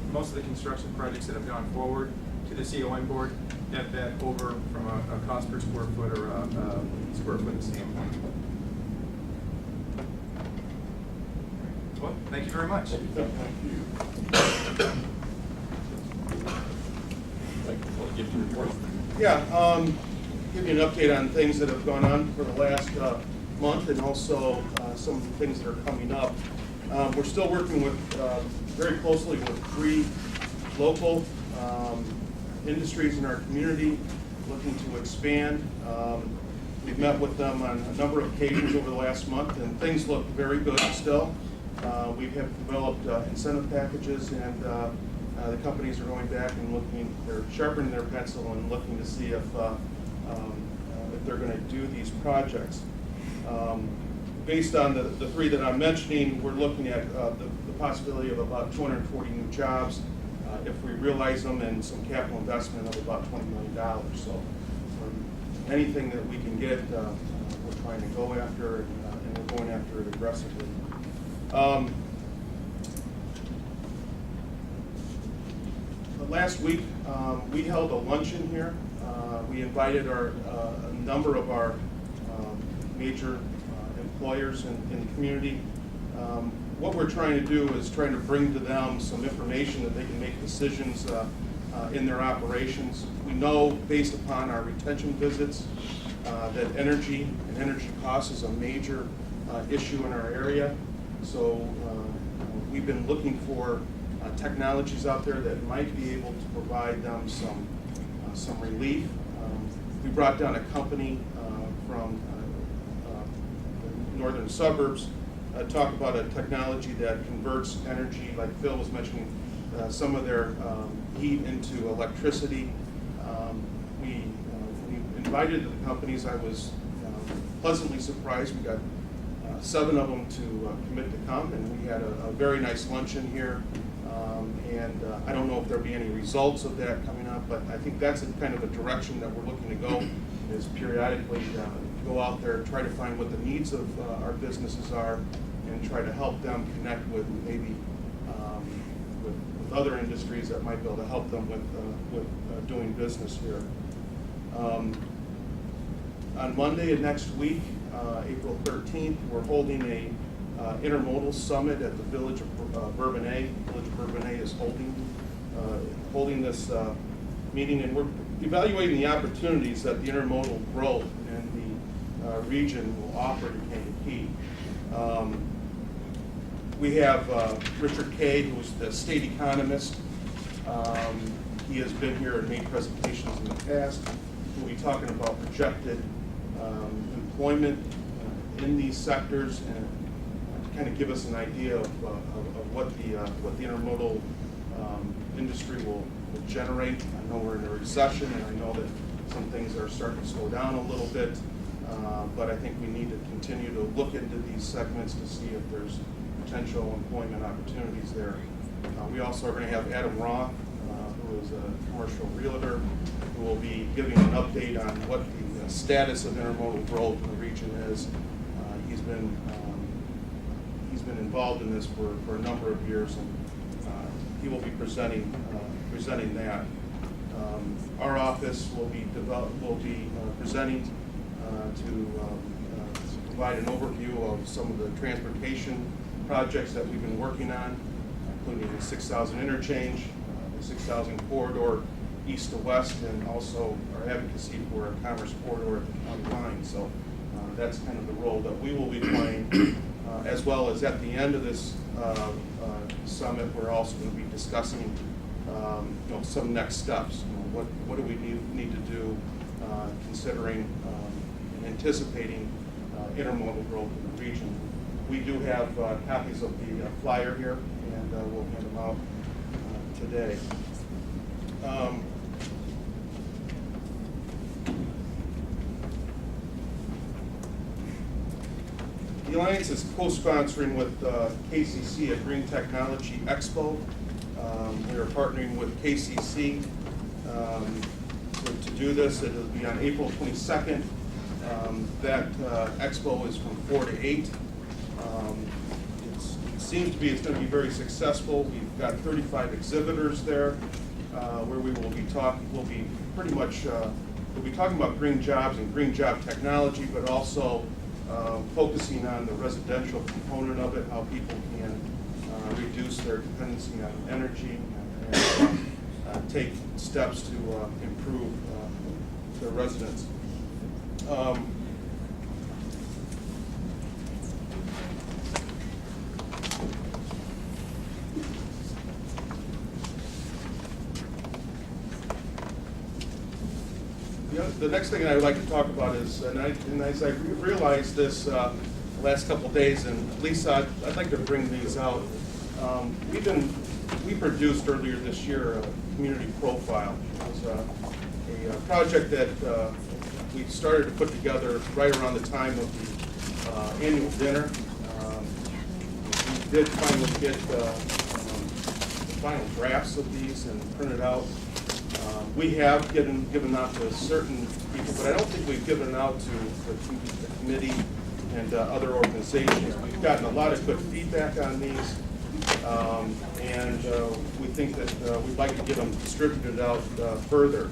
construction projects that have gone forward to the CON board have been over from a cost per square foot or a square foot standpoint. Well, thank you very much. Thank you. Want to give your report? Yeah, give you an update on things that have gone on for the last month, and also some of the things that are coming up. We're still working with very closely with 3 local industries in our community, looking to expand. We've met with them on a number of occasions over the last month, and things look very good still. We have developed incentive packages, and the companies are going back and looking, they're sharpening their pencil and looking to see if they're going to do these projects. Based on the 3 that I'm mentioning, we're looking at the possibility of about 240 new jobs if we realize them, and some capital investment of about $20 million. So anything that we can get, we're trying to go after, and we're going after it aggressively. Last week, we held a luncheon here. We invited a number of our major employers in the community. What we're trying to do is trying to bring to them some information that they can make decisions in their operations. We know, based upon our retention visits, that energy and energy costs is a major issue in our area. So we've been looking for technologies out there that might be able to provide them some relief. We brought down a company from the northern suburbs, talk about a technology that converts energy, like Phil was mentioning, some of their heat into electricity. When we invited the companies, I was pleasantly surprised. We got 7 of them to commit to come, and we had a very nice luncheon here. I don't know if there'll be any results of that coming up, but I think that's kind of a direction that we're looking to go, is periodically go out there, try to find what the needs of our businesses are, and try to help them connect with maybe with other industries that might be able to help them with doing business here. On Monday of next week, April 13th, we're holding a intermodal summit at the Village of Bourbonnais. Village of Bourbonnais is holding this meeting, and we're evaluating the opportunities that the intermodal growth in the region will offer to Kankakee. We have Richard Kay, who is the state economist. He has been here and made presentations in the past. We'll be talking about projected employment in these sectors, and to kind of give us an idea of what the intermodal industry will generate. I know we're in a recession, and I know that some things are starting to slow down a little bit, but I think we need to continue to look into these segments to see if there's potential employment opportunities there. We also are going to have Adam Roth, who is a commercial realtor, who will be giving an update on what the status of intermodal growth in the region is. He's been involved in this for a number of years, and he will be presenting that. Our office will be presenting to provide an overview of some of the transportation projects that we've been working on, including the 6,000 interchange, the 6,000 corridor east to west, and also our advocacy for a commerce corridor at the county line. So that's kind of the role that we will be playing, as well as at the end of this summit, we're also going to be discussing some next steps. What do we need to do, considering and anticipating intermodal growth in the region. We do have copies of the flyer here, and we'll hand them out today. The Alliance is co-sponsoring with KCC a Green Technology Expo. We are partnering with KCC to do this. It will be on April 22nd. That expo is from 4 to 8. It seems to be it's going to be very successful. We've got 35 exhibitors there, where we will be talking. We'll be pretty much we'll be talking about green jobs and green job technology, but also focusing on the residential component of it, how people can reduce their dependency on energy and take steps to improve their residents. The next thing I would like to talk about is, and as I realized this last couple of days, and Lisa, I'd like to bring these out. We produced earlier this year a community profile. It was a project that we started to put together right around the time of the annual dinner. We did finally get the final drafts of these and printed out. We have given out to certain people, but I don't think we've given out to the committee and other organizations. We've gotten a lot of good feedback on these, and we think that we'd like to get them distributed out further.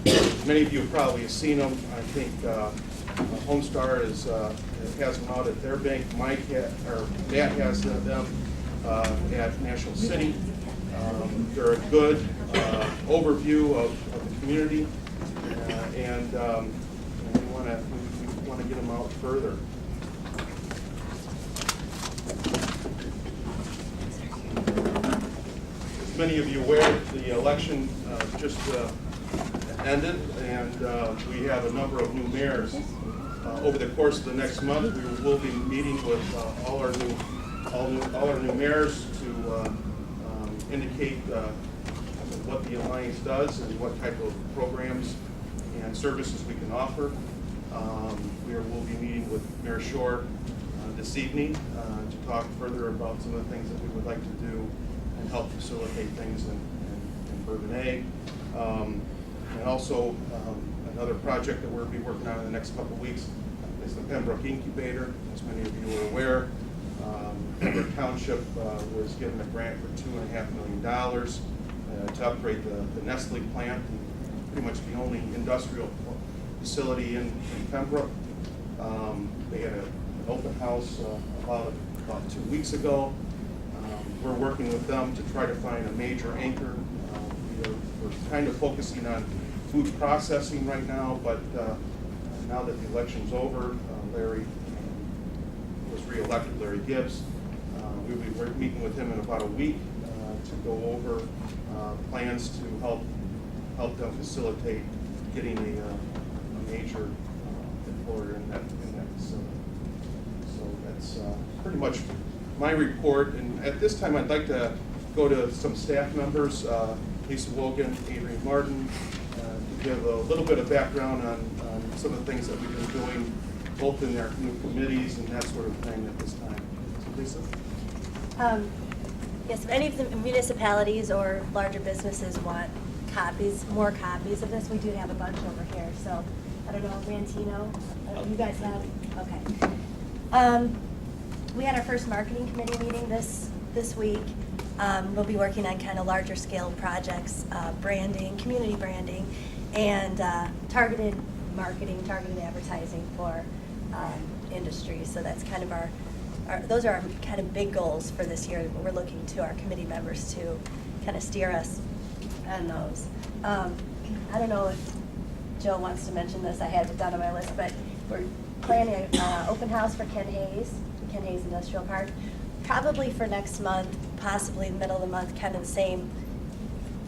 Many of you probably have seen them. I think Homestar has them out at their bank. Matt has them at National City. They're a good overview of the community, and we want to get them out further. As many of you aware, the election just ended, and we have a number of new mayors Over the course of the next month, we will be meeting with all our new mayors to indicate what the Alliance does and what type of programs and services we can offer. We'll be meeting with Mayor Shore this evening to talk further about some of the things that we would like to do and help facilitate things in Bourbonnais. And also another project that we'll be working on in the next couple of weeks is the Pembroke Incubator. As many of you are aware, Pembroke Township was given a grant for $2.5 million to upgrade the Nestle plant, pretty much the only industrial facility in Pembroke. They had an open house about 2 weeks ago. We're working with them to try to find a major anchor. We're kind of focusing on food processing right now, but now that the election's over, Larry was re-elected, Larry Gibbs. We'll be meeting with him in about a week to go over plans to help them facilitate getting a major employer in that facility. So that's pretty much my report. And at this time, I'd like to go to some staff members, Lisa Wogan, Adrian Martin, to give a little bit of background on some of the things that we've been doing, both in their new committees and that sort of thing at this time. So Lisa? Yes, if any of the municipalities or larger businesses want more copies of this, we do have a bunch over here. So, I don't know, Rantino, you guys have? Okay. We had our first marketing committee meeting this week. We'll be working on kind of larger scale projects, branding, community branding, and targeted marketing, targeted advertising for industries. So that's kind of those are our kind of big goals for this year. We're looking to our committee members to kind of steer us on those. I don't know if Joe wants to mention this. I had it down on my list, but we're planning an open house for Ken Hayes Industrial Park, probably for next month, possibly the middle of the month, kind of the same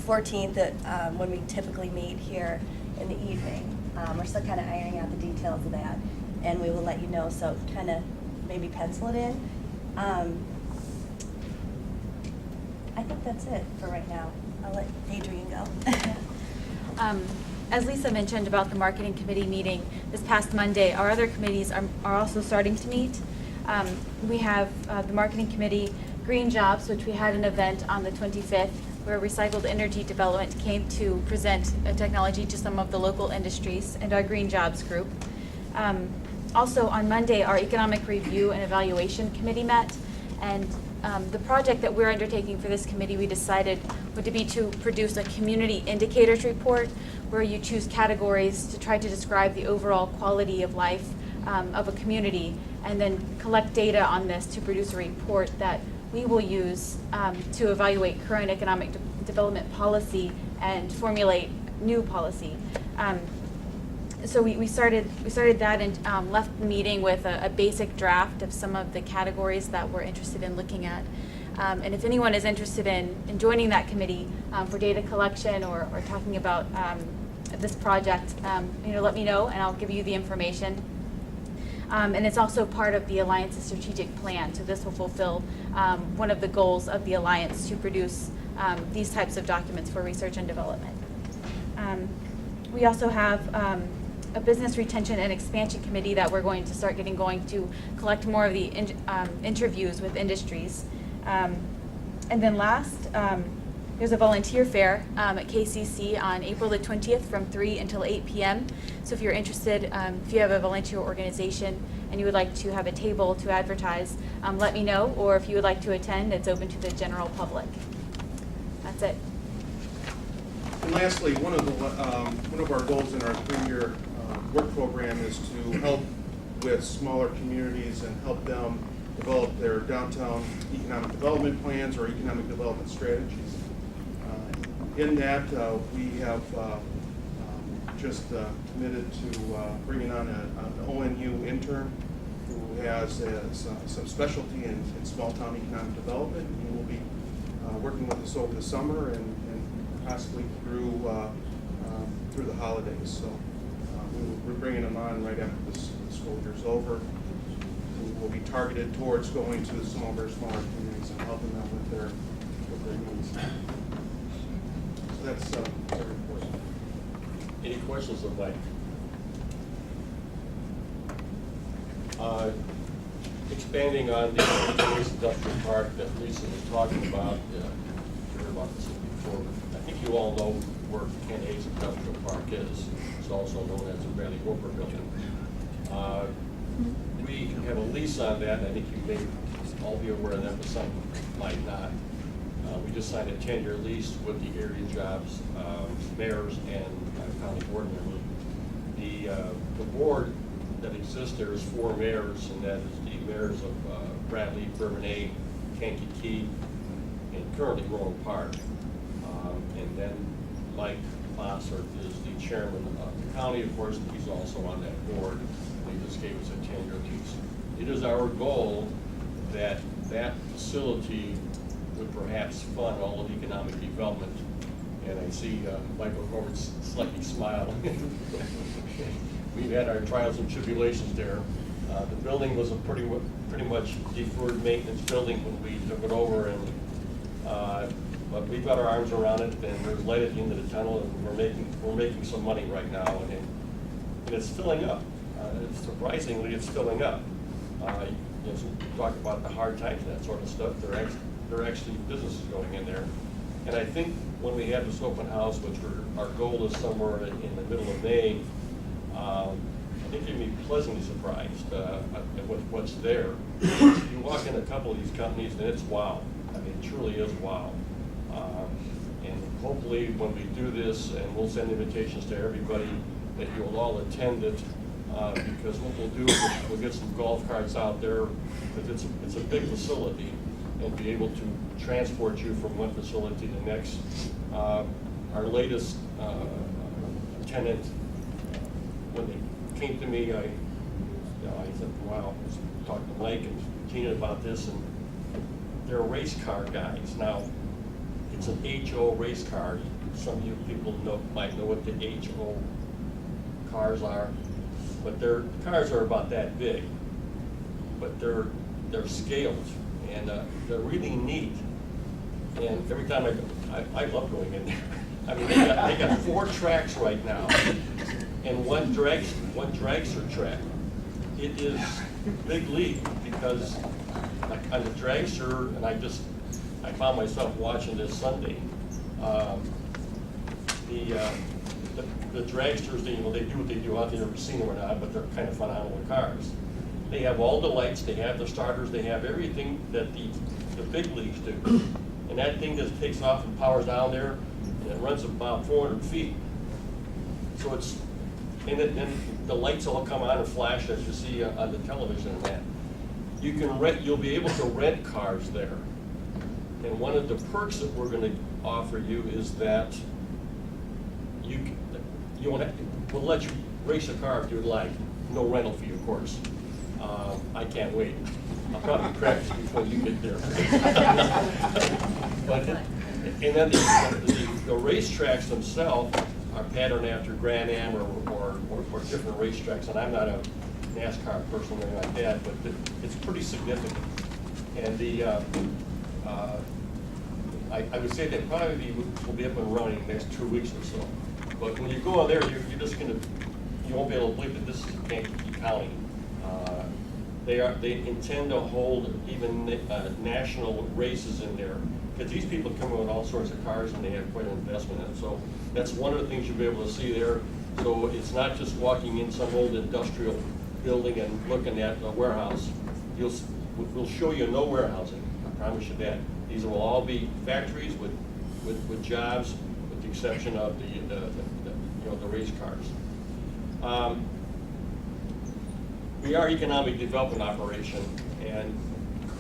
14th that when we typically meet here in the evening. We're still kind of ironing out the details of that, and we will let you know. So kind of maybe pencil it in. I think that's it for right now. I'll let Adrian go. As Lisa mentioned about the marketing committee meeting this past Monday, our other committees are also starting to meet. We have the marketing committee, Green Jobs, which we had an event on the 25th where Recycled Energy Development came to present a technology to some of the local industries, and our Green Jobs group. Also on Monday, our Economic Review and Evaluation Committee met, and the project that we're undertaking for this committee, we decided would be to produce a community indicators report where you choose categories to try to describe the overall quality of life of a community, and then collect data on this to produce a report that we will use to evaluate current economic development policy and formulate new policy. So we started that and left the meeting with a basic draft of some of the categories that we're interested in looking at. And if anyone is interested in joining that committee for data collection or talking about this project, let me know and I'll give you the information. And it's also part of the Alliance's strategic plan. So this will fulfill one of the goals of the Alliance to produce these types of documents for research and development. We also have a business retention and expansion committee that we're going to start getting going to collect more of the interviews with industries. And then last, there's a volunteer fair at KCC on April the 20th from 3 until 8 p.m. So if you're interested, if you have a volunteer organization and you would like to have a table to advertise, let me know. Or if you would like to attend, it's open to the general public. That's it. And lastly, one of our goals in our 3-year work program is to help with smaller communities and help them develop their downtown economic development plans or economic development strategies. In that, we have just committed to bringing on an ONU intern who has some specialty in small-town economic development. He will be working with us over the summer and possibly through the holidays. So we're bringing him on right after this school year's over. And will be targeted towards going to some of our smaller communities and helping them with their needs. So that's their report. Any questions of Mike? Expanding on the Kankakee Industrial Park that Lisa was talking about, you heard about this before, but I think you all know where Kankakee Industrial Park is. It's also known as the Bradley Roper Building. We have a lease on that, and I think you may all be aware of that, but some might not. We just signed a 10-year lease with the area jobs, mayors, and county board members. The board that exists there is 4 mayors, and that is the mayors of Bradley, Bourbonnais, Kankakee, and currently Rowan Park. And then Mike Foster is the chairman of the county, of course, and he's also on that board. They just gave us a 10-year lease. It is our goal that that facility would perhaps fund all of economic development. And I see Michael Roberts slightly smile. We've had our trials and tribulations there. The building was a pretty much deferred maintenance building when we took it over, and but we've got our arms around it, and there's light at the end of the tunnel, and we're making some money right now, and it's filling up. Surprisingly, it's filling up. You talk about the hard times and that sort of stuff. There are actually businesses going in there, and I think when we have this open house, which our goal is somewhere in the middle of May, I think you'd be pleasantly surprised at what's there. You walk in a couple of these companies, and it's wow. I mean, it truly is wow. And hopefully, when we do this, and we'll send invitations to everybody, that you'll all attend it. Because what we'll do is we'll get some golf carts out there, because it's a big facility, and be able to transport you from one facility to the next. Our latest tenant, when they came to me, I said, wow, I talked to Mike and Tina about this, and they're race car guys. Now, it's an HO race car. Some of you people might know what the HO cars are. But their cars are about that big, but they're scaled, and they're really neat. And every time I go, I love going in there. I mean, they got 4 tracks right now, and one dragster track. It is big league, because like on the dragster, and I found myself watching this Sunday. The dragsters, they do what they do. I don't know if you've ever seen them or not, but they're kind of phenomenal cars. They have all the lights, they have the starters, they have everything that the big leagues do. And that thing just takes off and powers down there, and it runs about 400 feet. So and the lights all come on and flash as you see on the television and that. You'll be able to rent cars there. And one of the perks that we're going to offer you is that we'll let you race a car if you would like. No rental fee, of course. I can't wait. I'll probably crash before you get there. But and then the racetracks themselves are patterned after Grand Am or different racetracks. And I'm not a NASCAR person or anything like that, but it's pretty significant. And I would say that probably will be up and running in the next 2 weeks or so. But when you go in there, you won't be able to believe that this is Kankakee County. They intend to hold even national races in there, because these people come in with all sorts of cars and they have quite an investment in it. So that's one of the things you'll be able to see there. So it's not just walking in some old industrial building and looking at a warehouse. We'll show you no warehousing, I promise you that. These will all be factories with jobs, with the exception of the race cars. We are economic development operation, and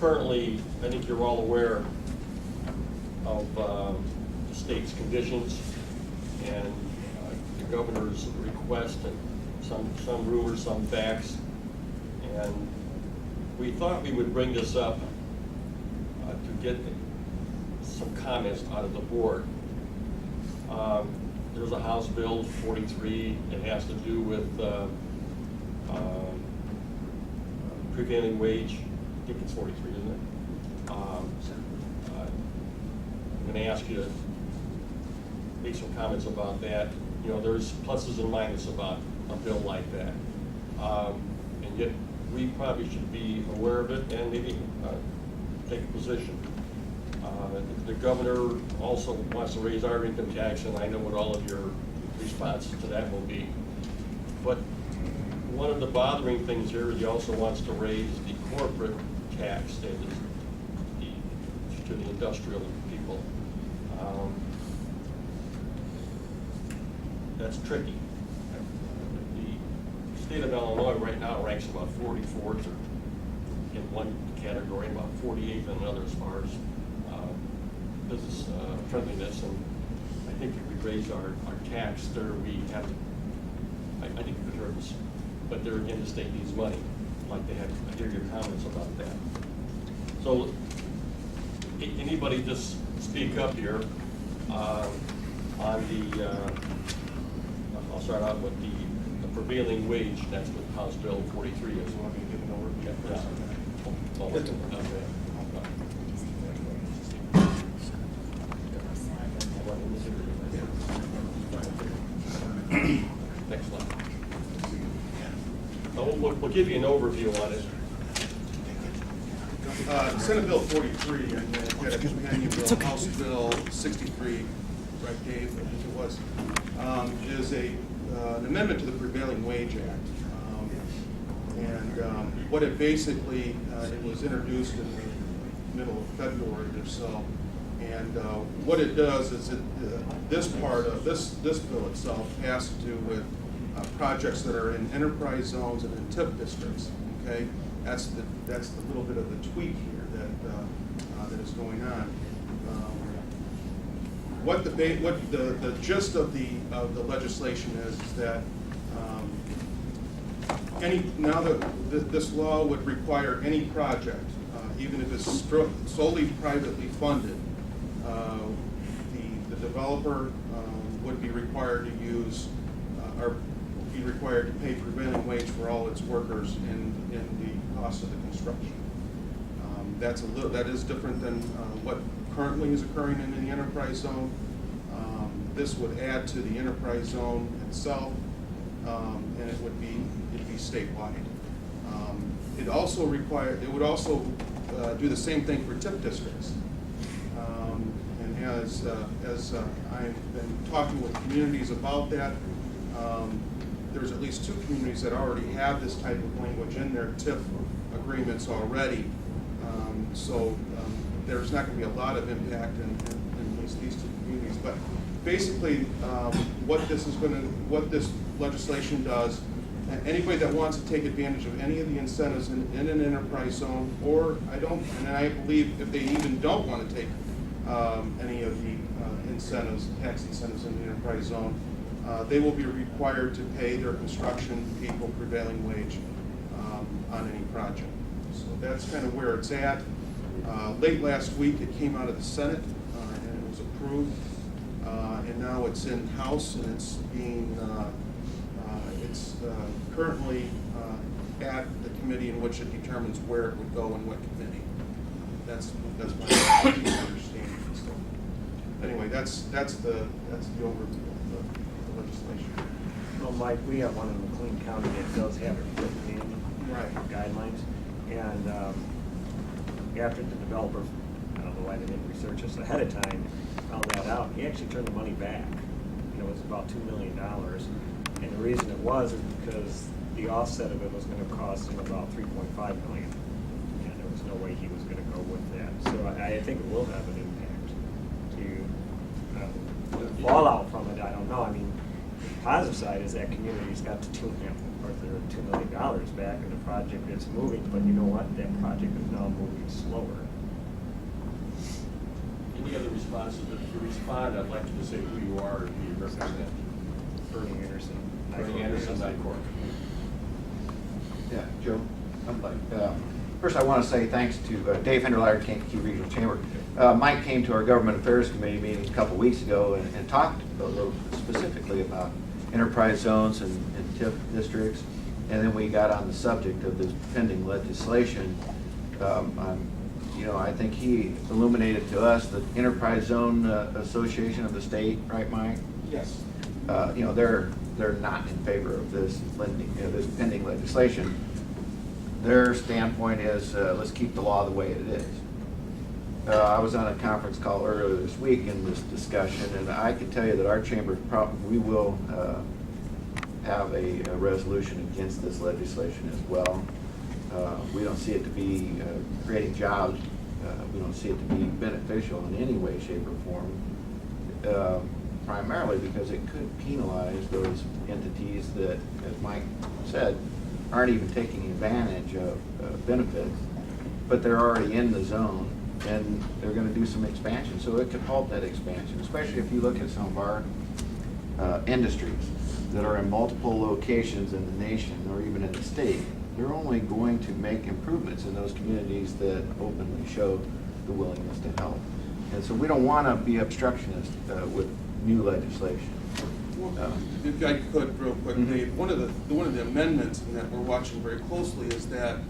currently, I think you're all aware of the state's conditions and the governor's request, and some rumors, some facts. And we thought we would bring this up to get some comments out of the board. There's a House Bill 43. It has to do with prevailing wage, I think it's 43, isn't it? I'm going to ask you to make some comments about that. You know, there's pluses and minuses about a bill like that. And yet, we probably should be aware of it and maybe take a position. The governor also wants to raise our income tax, and I know what all of your responses to that will be. But one of the bothering things here is he also wants to raise the corporate tax that is to the industrial people. That's tricky. The state of Illinois right now ranks about 44th in one category, about 48th in another as far as business friendliness. And I think if we raise our tax there, we have to, I think it could hurt us. But there again, the state needs money. I'd like to have, I hear your comments about that. So anybody just speak up here on the, I'll start out with the prevailing wage. That's what House Bill 43 is. You want me to give an overview first? Next slide. We'll give you an overview on it. Senate Bill 43, and had a companion bill, House Bill 63, right, Dave, I think it was, is an amendment to the Prevailing Wage Act. What it basically, it was introduced in the middle of February or so. And what it does is this part of this bill itself has to do with projects that are in enterprise zones and in TIF districts. Okay, that's the little bit of the tweak here that is going on. What the gist of the legislation is that this law would require any project, even if it's solely privately funded, the developer would be required to use or be required to pay prevailing wage for all its workers in the cost of the construction. That is different than what currently is occurring in the enterprise zone. This would add to the enterprise zone itself, and it would be statewide. It would also do the same thing for TIF districts. And as I've been talking with communities about that, there's at least 2 communities that already have this type of language in their TIF agreements already. So there's not going to be a lot of impact in at least these 2 communities. But basically, what this legislation does, anybody that wants to take advantage of any of the incentives in an enterprise zone, or I believe if they even don't want to take any of the incentives, tax incentives in the enterprise zone, they will be required to pay their construction people prevailing wage on any project. So that's kind of where it's at. Late last week, it came out of the Senate and it was approved, and now it's in House and it's being currently at the committee in which it determines where it would go and what committee. That's my understanding. So anyway, that's the overview of the legislation. Well, Mike, we have one in McLean County that does have it written in guidelines, and after the developer, I don't know why they didn't research this ahead of time, found that out, he actually turned the money back. It was about $2 million, and the reason it was is because the offset of it was going to cost him about $3.5 million, and there was no way he was going to go with that. So I think it will have an impact. To fallout from it, I don't know. I mean, the positive side is that community's got the $2 million back in the project that's moving, but you know what? That project is now moving slower. Any other responses? If you respond, I'd like you to say who you are and who you represent. Bernie Anderson. Bernie Anderson, Nycork. Yeah, Joe, I'm like, first I want to say thanks to Dave Henderleiter, Kankakee Regional Chamber. Mike came to our Government Affairs Committee meeting a couple weeks ago and talked a little specifically about enterprise zones and TIF districts. and then we got on the subject of this pending legislation, I think he illuminated to us the Enterprise Zone Association of the state, right, Mike? Yes. They're not in favor of this this pending legislation. Their standpoint is, let's keep the law the way it is. I was on a conference call earlier this week in this discussion, and I can tell you that our chamber, we will have a resolution against this legislation as well. We don't see it to be creating jobs. We don't see it to be beneficial in any way, shape, or form, primarily because it could penalize those entities that, as Mike said, aren't even taking advantage of benefits, but they're already in the zone, and they're going to do some expansion. So it could halt that expansion, especially if you look at some of our industries that are in multiple locations in the nation or even in the state. They're only going to make improvements in those communities that openly show the willingness to help. And so we don't want to be obstructionist with new legislation. If I could, real quick, Dave, one of the amendments that we're watching very closely is that,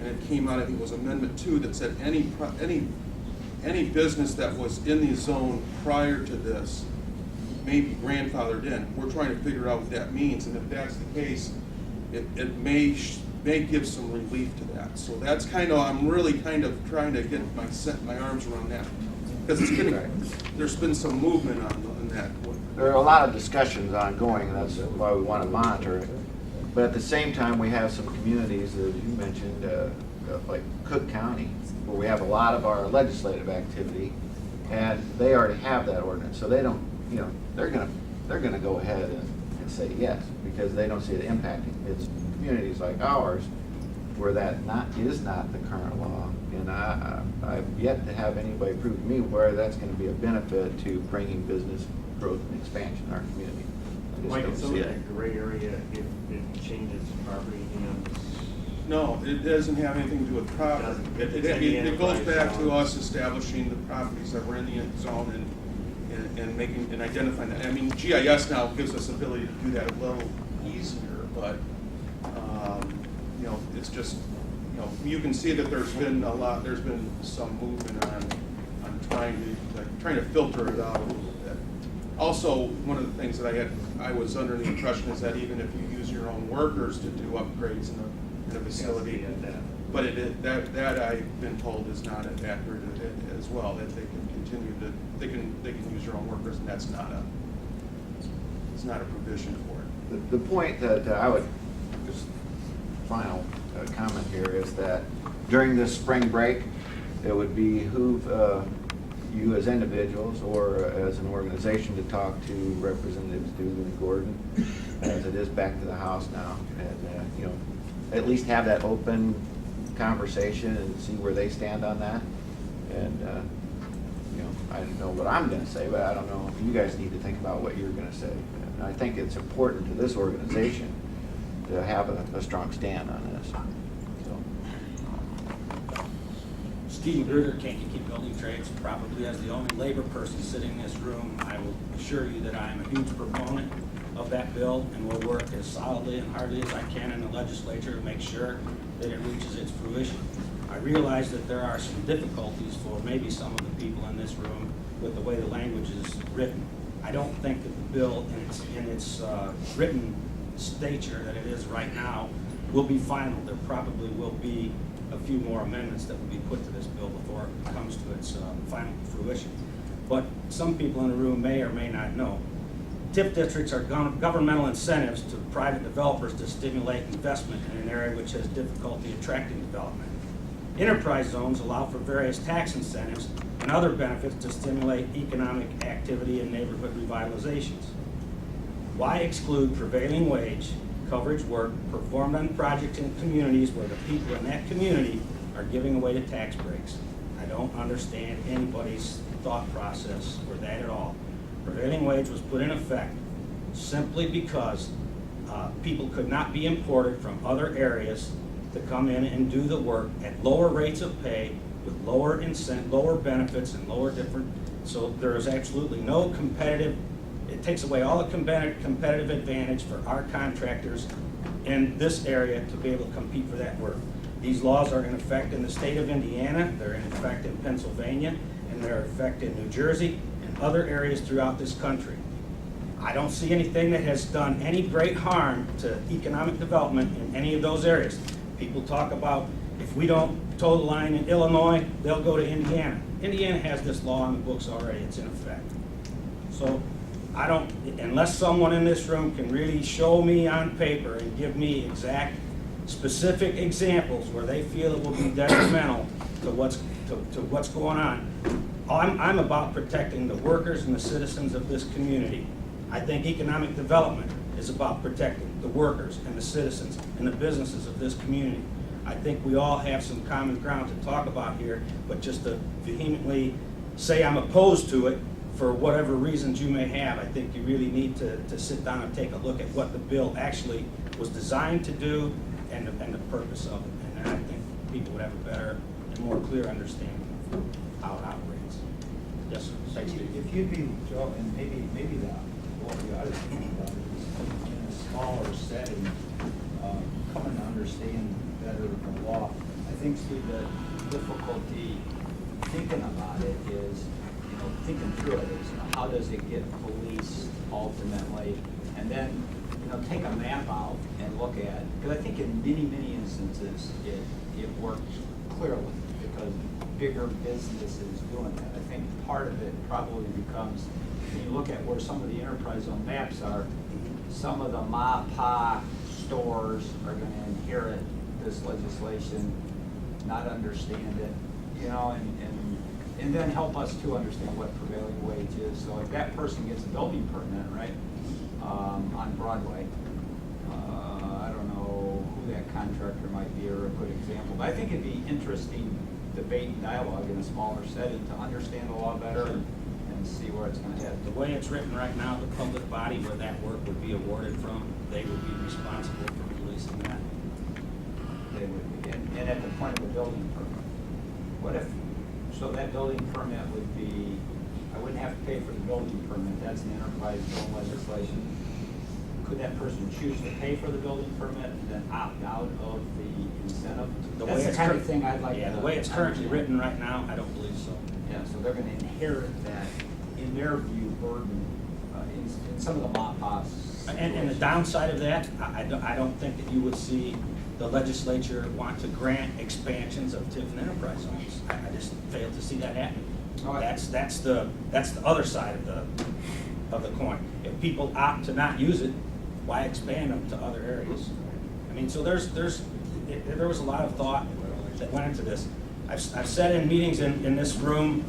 and it came out, I think it was Amendment 2, that said any business that was in the zone prior to this may be grandfathered in. We're trying to figure out what that means, and if that's the case, it may give some relief to that. So that's I'm really kind of trying to get my arms around that, because there's been some movement on that. There are a lot of discussions ongoing, and that's why we want to monitor it. But at the same time, we have some communities, as you mentioned, like Cook County, where we have a lot of our legislative activity, and they already have that ordinance. So they don't, they're gonna go ahead and say yes, because they don't see it impacting. It's communities like ours where that is not the current law, and I've yet to have anybody prove to me where that's going to be a benefit to bringing business growth and expansion in our community. Mike, don't is some see of it. that gray area if it changes property hands? No, it doesn't have anything to do with property. It goes back to us establishing the properties that were in the zone and identifying that. I mean, GIS now gives us ability to do that a little easier, but it's just, you can see that there's been some movement on trying to filter it out a little bit. Also, one of the things that I was under the impression is that even if you use your own workers to do upgrades in a facility, but that I've been told is not accurate as well, that they can continue to, they can use their own workers, and it's not a provision for it. The point that I would, just final comment here, is that during this spring break, it would behoove you as individuals or as an organization to talk to Representatives Dugan and Gordon, as it is back to the House now, and at least have that open conversation and see where they stand on that. And I don't know what I'm going to say, but I don't know if you guys need to think about what you're going to say. And I think it's important to this organization to have a strong stand on this. Stephen Gruder, Kankakee Building Trades, probably as the only labor person sitting in this room, I will assure you that I am a huge proponent of that bill and will work as solidly and hardly as I can in the legislature to make sure that it reaches its fruition. I realize that there are some difficulties for maybe some of the people in this room with the way the language is written. I don't think that the bill in its written stature that it is right now will be final. There probably will be a few more amendments that will be put to this bill before it comes to its final fruition. But some people in the room may or may not know. TIF districts are governmental incentives to private developers to stimulate investment in an area which has difficulty attracting development. Enterprise zones allow for various tax incentives and other benefits to stimulate economic activity and neighborhood revitalizations. Why exclude prevailing wage coverage work performed on projects in communities where the people in that community are giving away the tax breaks? I don't understand anybody's thought process for that at all. Prevailing wage was put in effect simply because people could not be imported from other areas to come in and do the work at lower rates of pay with lower benefits and lower different. So there is absolutely no competitive. It takes away all the competitive advantage for our contractors in this area to be able to compete for that work. These laws are in effect in the state of Indiana, they're in effect in Pennsylvania, and they're in effect in New Jersey and other areas throughout this country. I don't see anything that has done any great harm to economic development in any of those areas. People talk about if we don't toe the line in Illinois, they'll go to Indiana. Indiana has this law in the books already, it's in effect. So I don't, unless someone in this room can really show me on paper and give me exact specific examples where they feel it will be detrimental to what's going on. I'm about protecting the workers and the citizens of this community. I think economic development is about protecting the workers and the citizens and the businesses of this community. I think we all have some common ground to talk about here, but just to vehemently say I'm opposed to it for whatever reasons you may have, I think you really need to sit down and take a look at what the bill actually was designed to do and the purpose of it. And then I think people would have a better and more clear understanding of how it operates. Yes, sir. Thanks, Steve. If you'd be, Joe, and maybe what we ought to think about is in a smaller setting, coming to understand better the law. I think, Steve, the difficulty thinking about it is, thinking through it is, how does it get policed ultimately? And then, take a map out and look at, because I think in many instances, it works clearly because bigger businesses doing that. I think part of it probably becomes, when you look at where some of the enterprise zone maps are, some of the ma-pa stores are gonna inherit this legislation, not understand it, and then help us to understand what prevailing wage is. So if that person gets a building permit, right, on Broadway, I don't know who that contractor might be or a good example, but I think it'd be interesting debate and dialogue in a smaller setting to understand the law better and see where it's gonna head. The way it's written right now, the public body where that work would be awarded from, they would be responsible for releasing that. They would be, and at the point of the building permit. What if, so that building permit would be, I wouldn't have to pay for the building permit, that's an enterprise zone legislation. Could that person choose to pay for the building permit and then opt out of the incentive? That's the kind of thing I'd like to. Yeah, the way it's currently written right now, I don't believe so. Yeah, so they're gonna inherit that, in their view, burden, in some of the mop-ops. And the downside of that, I don't think that you would see the legislature want to grant expansions of TIF and enterprise zones. I just fail to see that happening. That's the other side of the coin. If people opt to not use it, why expand them to other areas? I mean, so there was a lot of thought that went into this. I've sat in meetings in this room,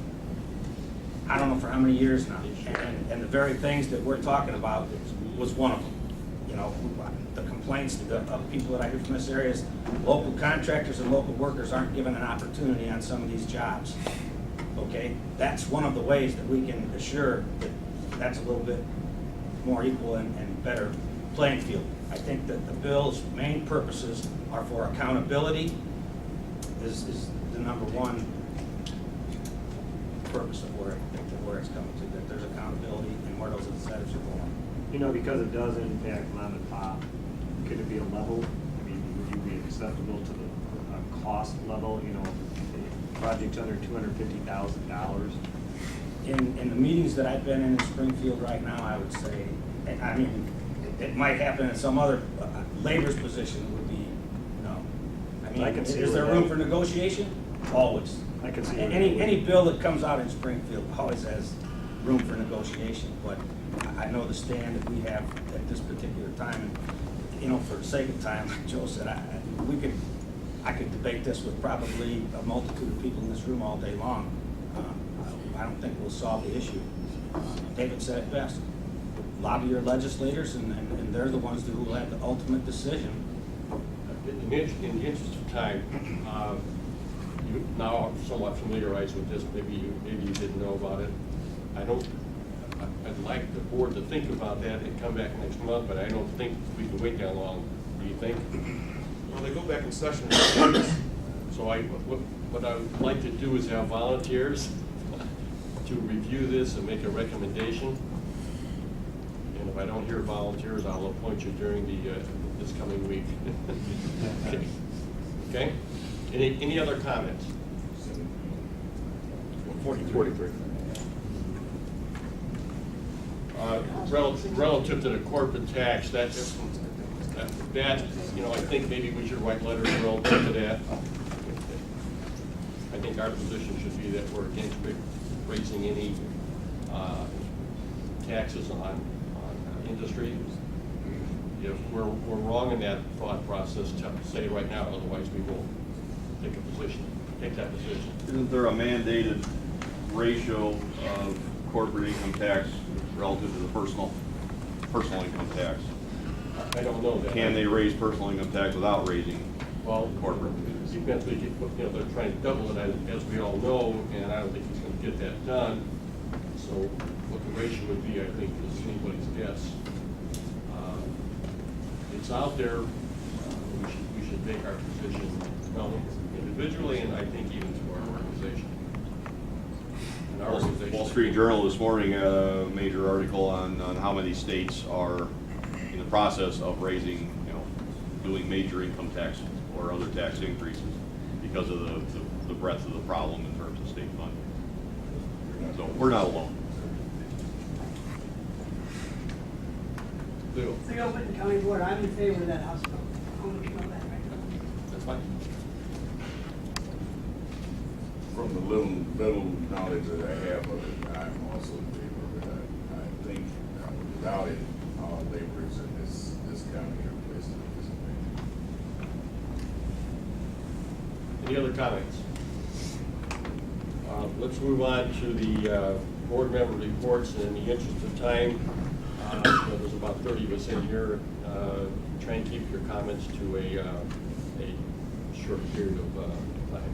I don't know for how many years now, and the very things that we're talking about was one of them. The complaints of people that I hear from this area is local contractors and local workers aren't given an opportunity on some of these jobs. Okay, that's one of the ways that we can assure that that's a little bit more equal and better playing field. I think that the bill's main purposes are for accountability is the number one purpose of where it's coming to, that there's accountability and where those incentives are going. Because it does impact mom and pop, could it be a level? I mean, would you be acceptable to the cost level, projects under $250,000? In the meetings that I've been in Springfield right now, I would say, I mean, it might happen in some other labor's position would be, no. I mean, is there room for negotiation? Always. I can see Any bill that comes out in Springfield always has room for negotiation, but I know the stand that we have at this particular time, and, for the sake of time, like Joe said, I could debate this with probably a multitude of people in this room all day long. I don't think we'll solve the issue. David said it best. Lobby your legislators, and they're the ones who will have the ultimate decision. In the interest of time, you now are somewhat familiarized with this. Maybe you didn't know about it. I'd like the board to think about that and come back next month, but I don't think we can wait that long. Do you think? Well, they go back in session. So what I would like to do is have volunteers to review this and make a recommendation. And if I don't hear volunteers, I'll appoint you during the this coming week. Okay? Any other comments? 43. Relative to the corporate tax, that, you know, I think maybe we should write letters relative to that. I think our position should be that we're against raising any taxes on industry. If we're wrong in that thought process, say right now, otherwise we will take that position. Isn't there a mandated ratio of corporate income tax relative to the personal income tax? I don't know that. Can they raise personal income tax without raising corporate? Depends, you know, they're trying to double it, as we all know, and I don't think he's gonna get that done. So what the ratio would be, I think, is anybody's guess. It's out there, we should make our position known individually, and I think even to our organization. And our organization. Wall Street Journal this morning had a major article on how many states are in the process of raising, you know, doing major income tax or other tax increases because of the breadth of the problem in terms of state funding. So we're not alone. Leo. So you're Benton County Board, I'm in favor of that House bill. I want to know that right now. That's fine. From the little knowledge that I have of it, I'm also in favor of it. I think without it, laborers in this county are placed in a disadvantage. Any other comments? Let's move on to the board member reports, and in the interest of time, you know, there's about 30 of us in here. Try and keep your comments to a short period of time.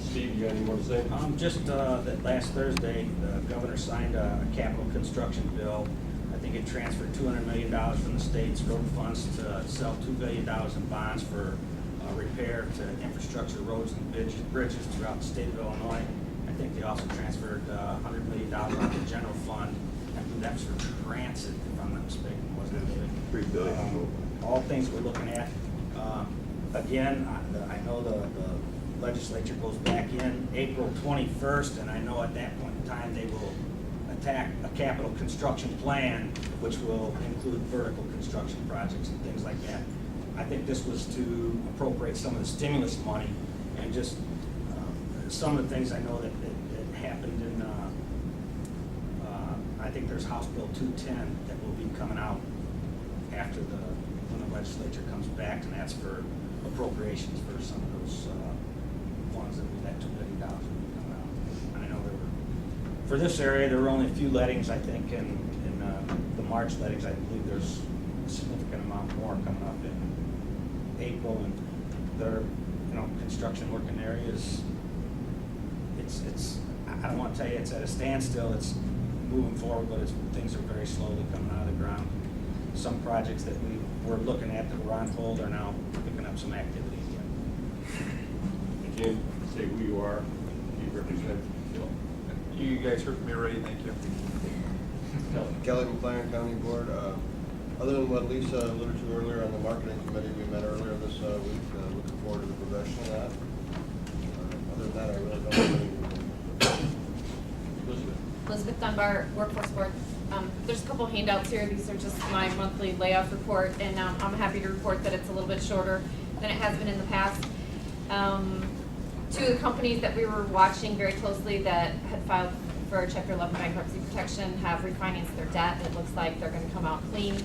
Steve, you got any more to say? Just that last Thursday, the governor signed a capital construction bill. I think it transferred $200 million from the state's road funds to sell $2 billion in bonds for repair to infrastructure, roads and bridges throughout the state of Illinois. I think they also transferred $100 million out of the general fund. I believe that's for transit, if I'm not mistaken, wasn't it? $3 billion. All things we're looking at. Again, I know the legislature goes back in April 21st, and I know at that point in time they will attack a capital construction plan, which will include vertical construction projects and things like that. I think this was to appropriate some of the stimulus money, and just some of the things I know that happened in, I think there's House Bill 210 that will be coming out after when the legislature comes back, and that's for appropriations for some of those funds that we let $2 billion come out. And I know for this area, there were only a few lettings, I think, in the March lettings. I believe there's a significant amount more coming up in April, and their, you know, construction working areas. It's I don't want to tell you it's at a standstill. It's moving forward, but things are very slowly coming out of the ground. Some projects that we were looking at that were on hold are now picking up some activity again. Again, say who you are, you represent. You guys heard from me already, thank you. Kelly McLaren County Board. Other than what Lisa alluded to earlier on the marketing committee we met earlier this week, looking forward to the progression of that. Other than that, I really don't have any. Elizabeth Dunbar, Workforce Board. There's a couple handouts here. These are just my monthly layoff report, and I'm happy to report that it's a little bit shorter than it has been in the past. Two of the companies that we were watching very closely that had filed for Chapter 11 bankruptcy protection have refinanced their debt. It looks like they're going to come out clean,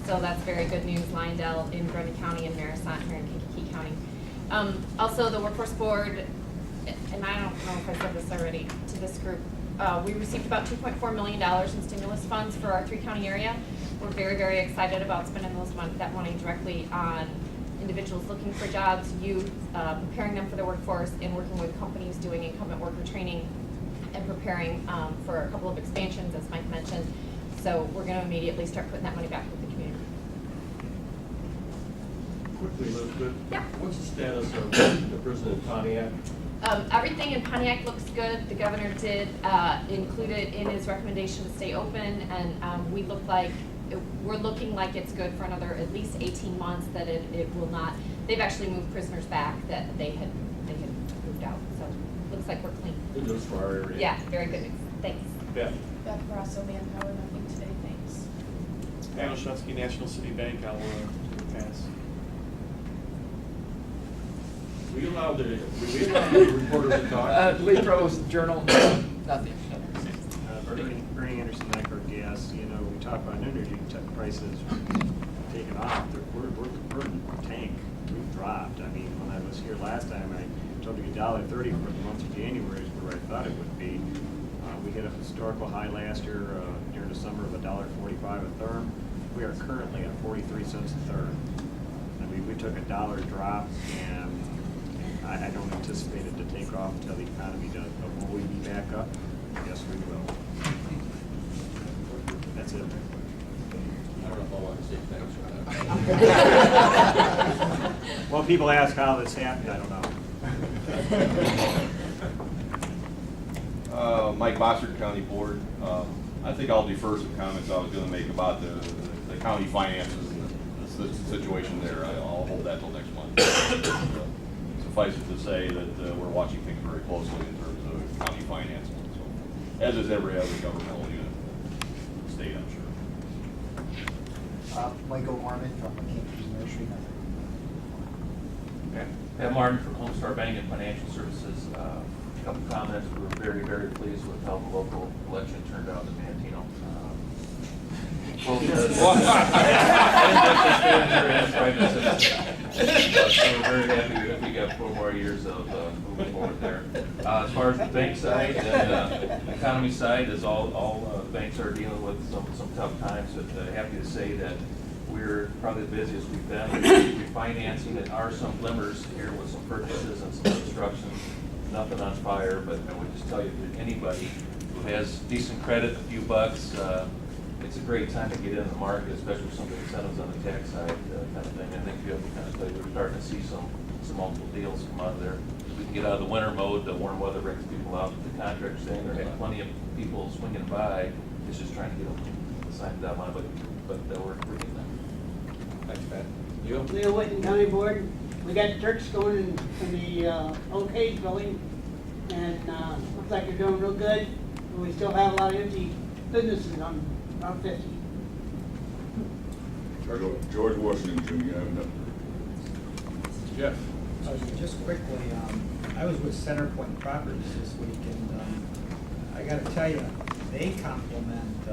so that's very good news. Lyondell in Grundy County and Marissant here in Kankakee County. Also, the Workforce Board, and I don't know if I said this already to this group, we received about $2.4 million in stimulus funds for our 3-county area. We're very, very excited about spending that money directly on individuals looking for jobs, youth, preparing them for the workforce, and working with companies doing incumbent worker training and preparing for a couple of expansions, as Mike mentioned. So we're going to immediately start putting that money back with the community. Quickly, Elizabeth. Yeah. What's the status of the prison in Pontiac? Everything in Pontiac looks good. The governor did include it in his recommendation to stay open, and we look like we're looking like it's good for another at least 18 months, that it will not, they've actually moved prisoners back that they had moved out, so looks like we're clean. Good news for our area. Yeah, very good news, thanks. Beth? Beth Rosso, Manpower, nothing today, thanks. Al Shutsky, National City Bank, I'll pass. We allow the reporters to talk? Lee Provost Journal, nothing. Bernie Anderson, Micro Gas, you know, we talk about energy prices taking off, we're in the tank, we've dropped. I mean, when I was here last time, I told you $1.30 for the month of January is where I thought it would be. We hit a historical high last year during the summer of $1.45 a therm. We are currently at 43 cents a therm. I mean, we took $1 drop, and I don't anticipate it to take off until the economy does. But will we be back up? Yes, we will. That's it. I don't know if I want to say thanks or not. Well, people ask how this happened, I don't know. Mike Bossert, County Board. I think I'll defer some comments I was going to make about the county finances and the situation there. I'll hold that till next month. Suffice it to say that we're watching things very closely in terms of county finances, so, as is every other governmental unit in the state, I'm sure. Michael Harmon from Kankakee Nursery. Pat Martin from Home Star Bank and Financial Services. A couple comments. We were very, very pleased with how the local election turned out in Manteno. So we're very happy that we got 4 more years of moving forward there. As far as the bank side and the economy side, as all banks are dealing with some tough times, but happy to say that we're probably the busiest we've been. Refinancing, and are some glimmers here with some purchases and some construction. Nothing on fire, but I would just tell you that anybody who has decent credit, a few bucks, it's a great time to get in the market, especially with some of the incentives on the tax side, kind of thing. I think you have to kind of tell you we're starting to see some multiple deals come out of there. We can get out of the winter mode. The warm weather brings people out. The contractors saying there are plenty of people swinging by. It's just trying to get them signed down on, but we're getting there. Thanks, Pat. You? Leo Whitten, County Board. We got Turks going in the Oak Hayes building, and looks like they're doing real good. But we still have a lot of empty businesses on Route 50. George Washington Jr., I have nothing. Jeff? Just quickly, I was with Centerpoint Properties this week, and I got to tell you, they compliment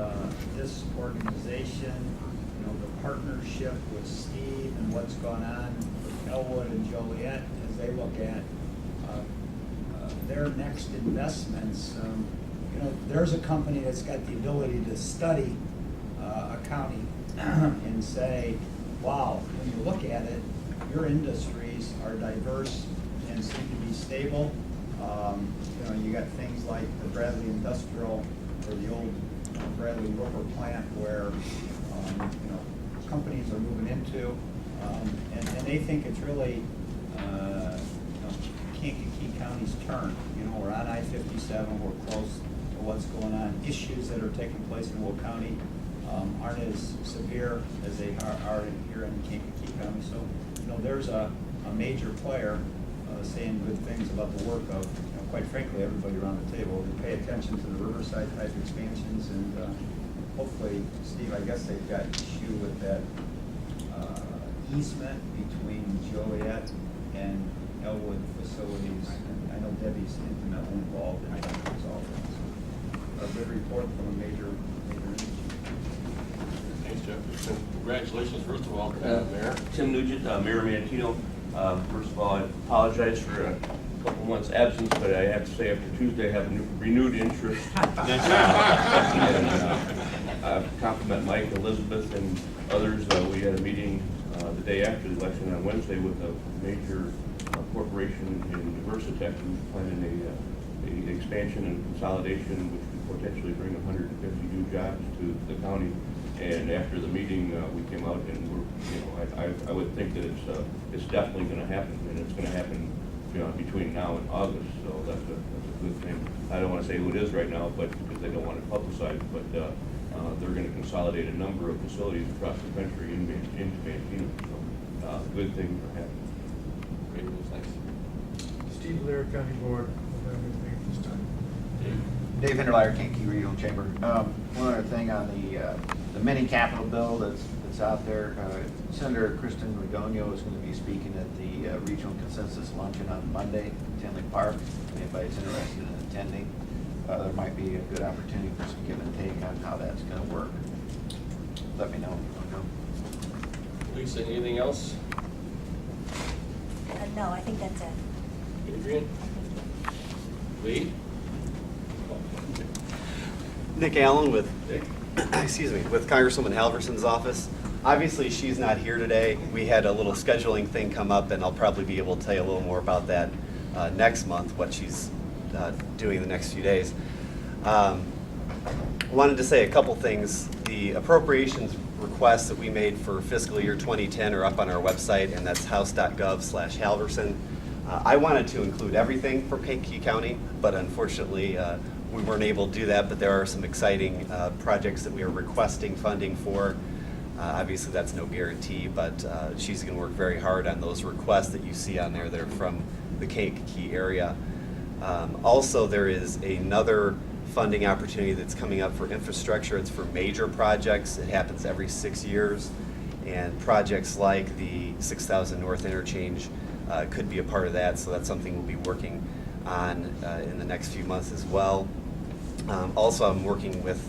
this organization, you know, the partnership with Steve and what's going on with Elwood and Joliet as they look at their next investments. You know, there's a company that's got the ability to study a county and say, wow, when you look at it, your industries are diverse and seem to be stable. You know, you got things like the Bradley Industrial, or the old Bradley Rubber plant, where you know, companies are moving into, and they think it's really you know, Kankakee County's turn. You know, we're on I-57, we're close to what's going on. Issues that are taking place in Will County aren't as severe as they are here in Kankakee County. So, you know, there's a major player saying good things about the work of, you know, quite frankly, everybody around the table. We pay attention to the Riverside type expansions, and hopefully, Steve, I guess they've got issue with that easement between Joliet and Elwood facilities. And I know Debbie's intimately involved in trying to resolve that. So, a good report from a major industry. Thanks, Jeff. Congratulations, first of all, Mayor. Tim Nugent, Mayor Manteno. First of all, I apologize for a couple months' absence, but I have to say after Tuesday I have a renewed interest. Compliment Mike, Elizabeth, and others. We had a meeting the day after the election on Wednesday with a major corporation in Diversitech who's planning a expansion and consolidation which could potentially bring 150 new jobs to the county. And after the meeting, we came out and we're, you know, I would think that it's definitely going to happen, and it's going to happen, you know, between now and August. So that's a good thing. I don't want to say who it is right now, but because they don't want to publicize. But they're gonna consolidate a number of facilities across the country into Mantino. So, good things are happening. Great news, thanks. Steve Blair, County Board, don't have anything at this time. Dave Hinterleyer, Kankakee Regional Chamber. One other thing on the mini capital bill that's out there. Senator Kristen Regonio is going to be speaking at the Regional Consensus Luncheon on Monday in Tinley Park. If anybody's interested in attending, there might be a good opportunity for some give and take on how that's going to work. Let me know if you want to go. Lisa, anything else? No, I think that's it. Adrian? Lee? Nick Allen with, Nick? excuse me, with Congresswoman Halverson's office. Obviously, she's not here today. We had a little scheduling thing come up, and I'll probably be able to tell you a little more about that next month, what she's doing the next few days. Wanted to say a couple things. The appropriations requests that we made for fiscal year 2010 are up on our website, and that's house.gov/Halverson. I wanted to include everything for Kankakee County, but unfortunately, we weren't able to do that, but there are some exciting projects that we are requesting funding for. Obviously, that's no guarantee, but she's going to work very hard on those requests that you see on there that are from the Kankakee area. Also, there is another funding opportunity that's coming up for infrastructure. It's for major projects. It happens every 6 years, and projects like the 6000 North Interchange could be a part of that, so that's something we'll be working on in the next few months as well. Also, I'm working with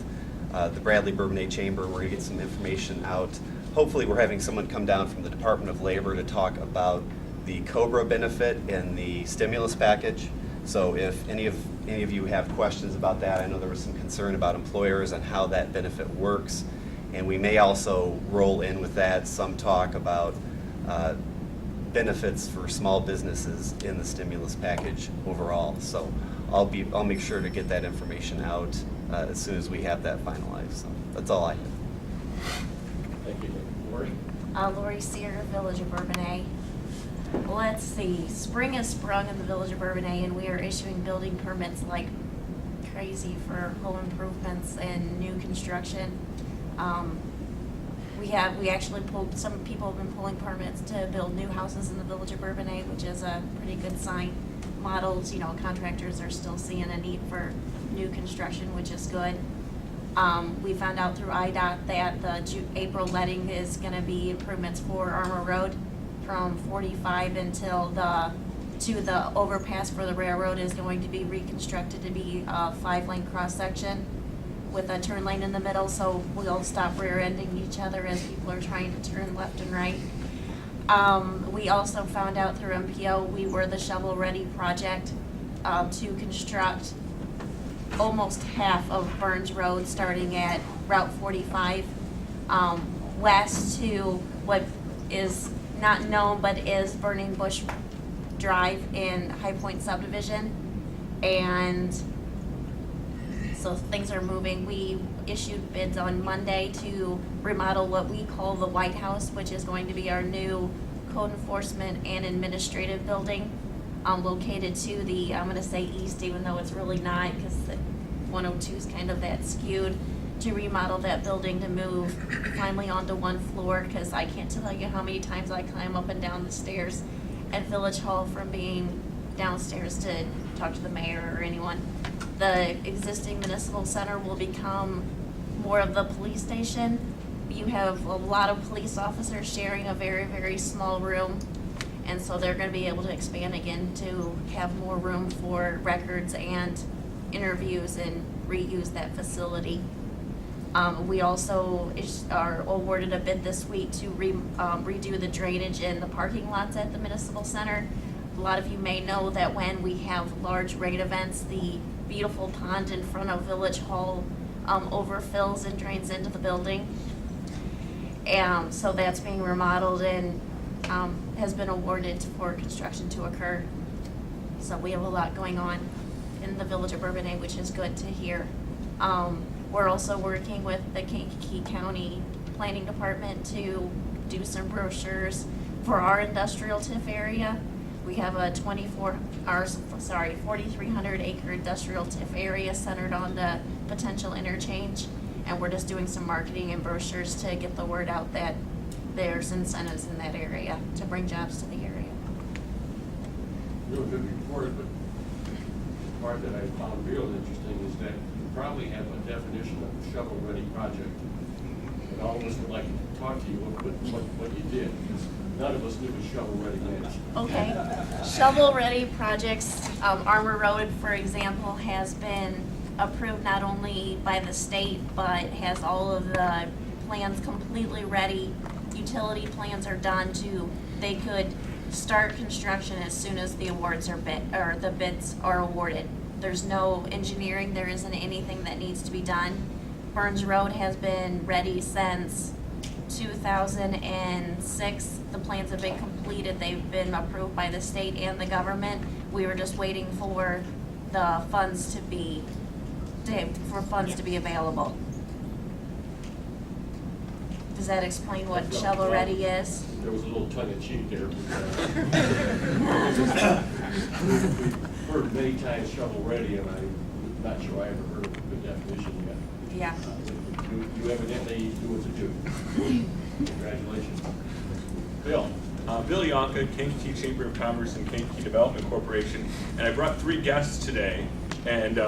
the Bradley Bourbonnais Chamber. We're going to get some information out. Hopefully, we're having someone come down from the Department of Labor to talk about the COBRA benefit and the stimulus package. So if any of you have questions about that, I know there was some concern about employers and how that benefit works. And we may also roll in with that some talk about benefits for small businesses in the stimulus package overall. So I'll make sure to get that information out as soon as we have that finalized. So that's all I have. Thank you. Lori? Lori Sear, Village of Bourbonnais. Let's see, spring has sprung in the Village of Bourbonnais, and we are issuing building permits like crazy for home improvements and new construction. We actually pulled, some people have been pulling permits to build new houses in the Village of Bourbonnais, which is a pretty good sign. Models, contractors are still seeing a need for new construction, which is good. We found out through IDOT that the April letting is going to be improvements for Armour Road from 45 until the overpass for the railroad is going to be reconstructed to be a 5-lane cross section with a turn lane in the middle, so we'll stop rear-ending each other as people are trying to turn left and right. We also found out through MPO we were the shovel-ready project to construct almost half of Burns Road, starting at Route 45 west to what is not known but is Burning Bush Drive in High Point subdivision. And so things are moving. We issued bids on Monday to remodel what we call the White House, which is going to be our new code enforcement and administrative building, located to the, I'm gonna say east, even though it's really not, because 102 is kind of that skewed, to remodel that building to move finally onto one floor, because I can't tell you how many times I climb up and down the stairs at Village Hall from being downstairs to talk to the mayor or anyone. The existing municipal center will become more of the police station. You have a lot of police officers sharing a very, very small room, and so they're going to be able to expand again to have more room for records and interviews and reuse that facility. We also are awarded a bid this week to redo the drainage in the parking lots at the municipal center. A lot of you may know that when we have large rain events, the beautiful pond in front of Village Hall overfills and drains into the building. And so that's being remodeled and has been awarded for construction to occur. So we have a lot going on in the Village of Bourbonnais, which is good to hear. We're also working with the Kankakee County Planning Department to do some brochures for our industrial TIF area. We have a 4,300 acre industrial TIF area centered on the potential interchange. and we're just doing some marketing and brochures to get the word out that there's incentives in that area to bring jobs to the area. Real good report, but the part that I found real interesting is that you probably have a definition of a shovel-ready project. And all of us would like to talk to you what you did, because none of us knew what shovel-ready meant. Okay. Shovel-ready projects, Armor Road, for example, has been approved not only by the state, but has all of the plans completely ready. Utility plans are done they could start construction as soon as the awards are the bids are awarded. There's no engineering, there isn't anything that needs to be done. Burns Road has been ready since 2006. The plans have been completed, they've been approved by the state and the government. We were just waiting for the funds to be available. Does that explain what shovel-ready is? There was a little tongue-in-cheek there. We've heard many times shovel-ready, and I'm not sure I ever heard of a good definition yet. Yeah. You evidently knew what to do. Congratulations. Bill. Bill Yonka, Kankakee Chamber of Commerce and Kankakee Development Corporation, and I brought 3 guests today, and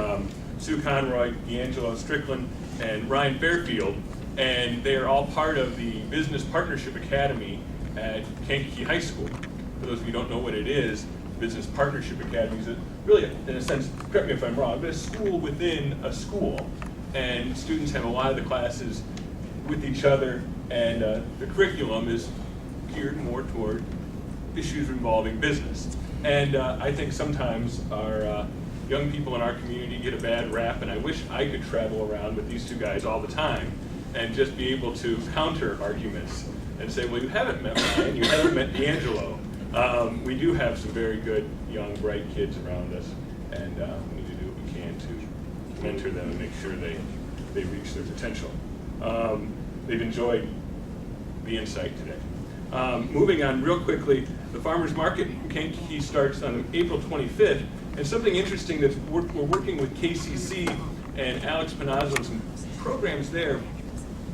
Sue Conroy, D'Angelo Strickland, and Ryan Fairfield, and they are all part of the Business Partnership Academy at Kankakee High School. For those of you who don't know what it is, Business Partnership Academy is really, in a sense, correct me if I'm wrong, but a school within a school, and students have a lot of the classes with each other, and the curriculum is geared more toward issues involving business. And I think sometimes our young people in our community get a bad rap, and I wish I could travel around with these 2 guys all the time and just be able to counter arguments and say, well, you haven't met Ryan, you haven't met D'Angelo. We do have some very good, young, bright kids around us, and we need to do what we can to mentor them and make sure they reach their potential. They've enjoyed the insight today. Moving on real quickly, the Farmers Market in Kankakee starts on April 25th, and something interesting that we're working with KCC and Alex Panazzo and some programs there,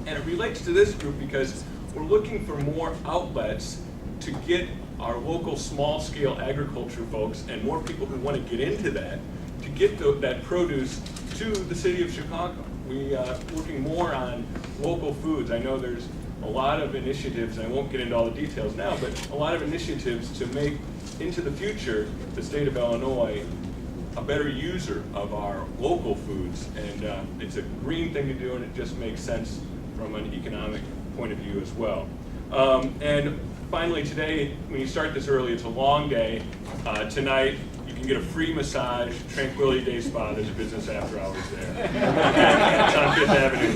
and it relates to this group because we're looking for more outlets to get our local small-scale agriculture folks and more people who want to get into that, to get that produce to the city of Chicago. We are working more on local foods. I know there's a lot of initiatives, and I won't get into all the details now, but a lot of initiatives to make into the future the state of Illinois a better user of our local foods. And it's a green thing to do, and it just makes sense from an economic point of view as well. And finally today, when you start this early, it's a long day. Tonight, you can get a free massage, Tranquility Day Spa. There's a business after hours there. It's on 5th Avenue.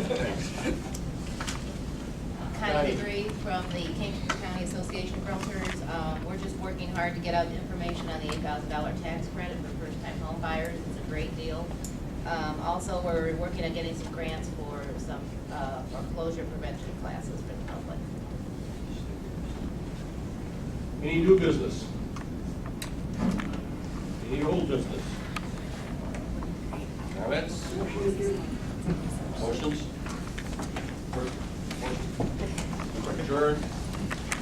Thanks. Connie Degree from the Kankakee County Association of Realtors. We're just working hard to get out information on the $8,000 tax credit for first-time home buyers. It's a great deal. Also, we're working on getting some grants for some foreclosure prevention classes for the public. Any new business? Any old business? Comments? Motions? Adjourned.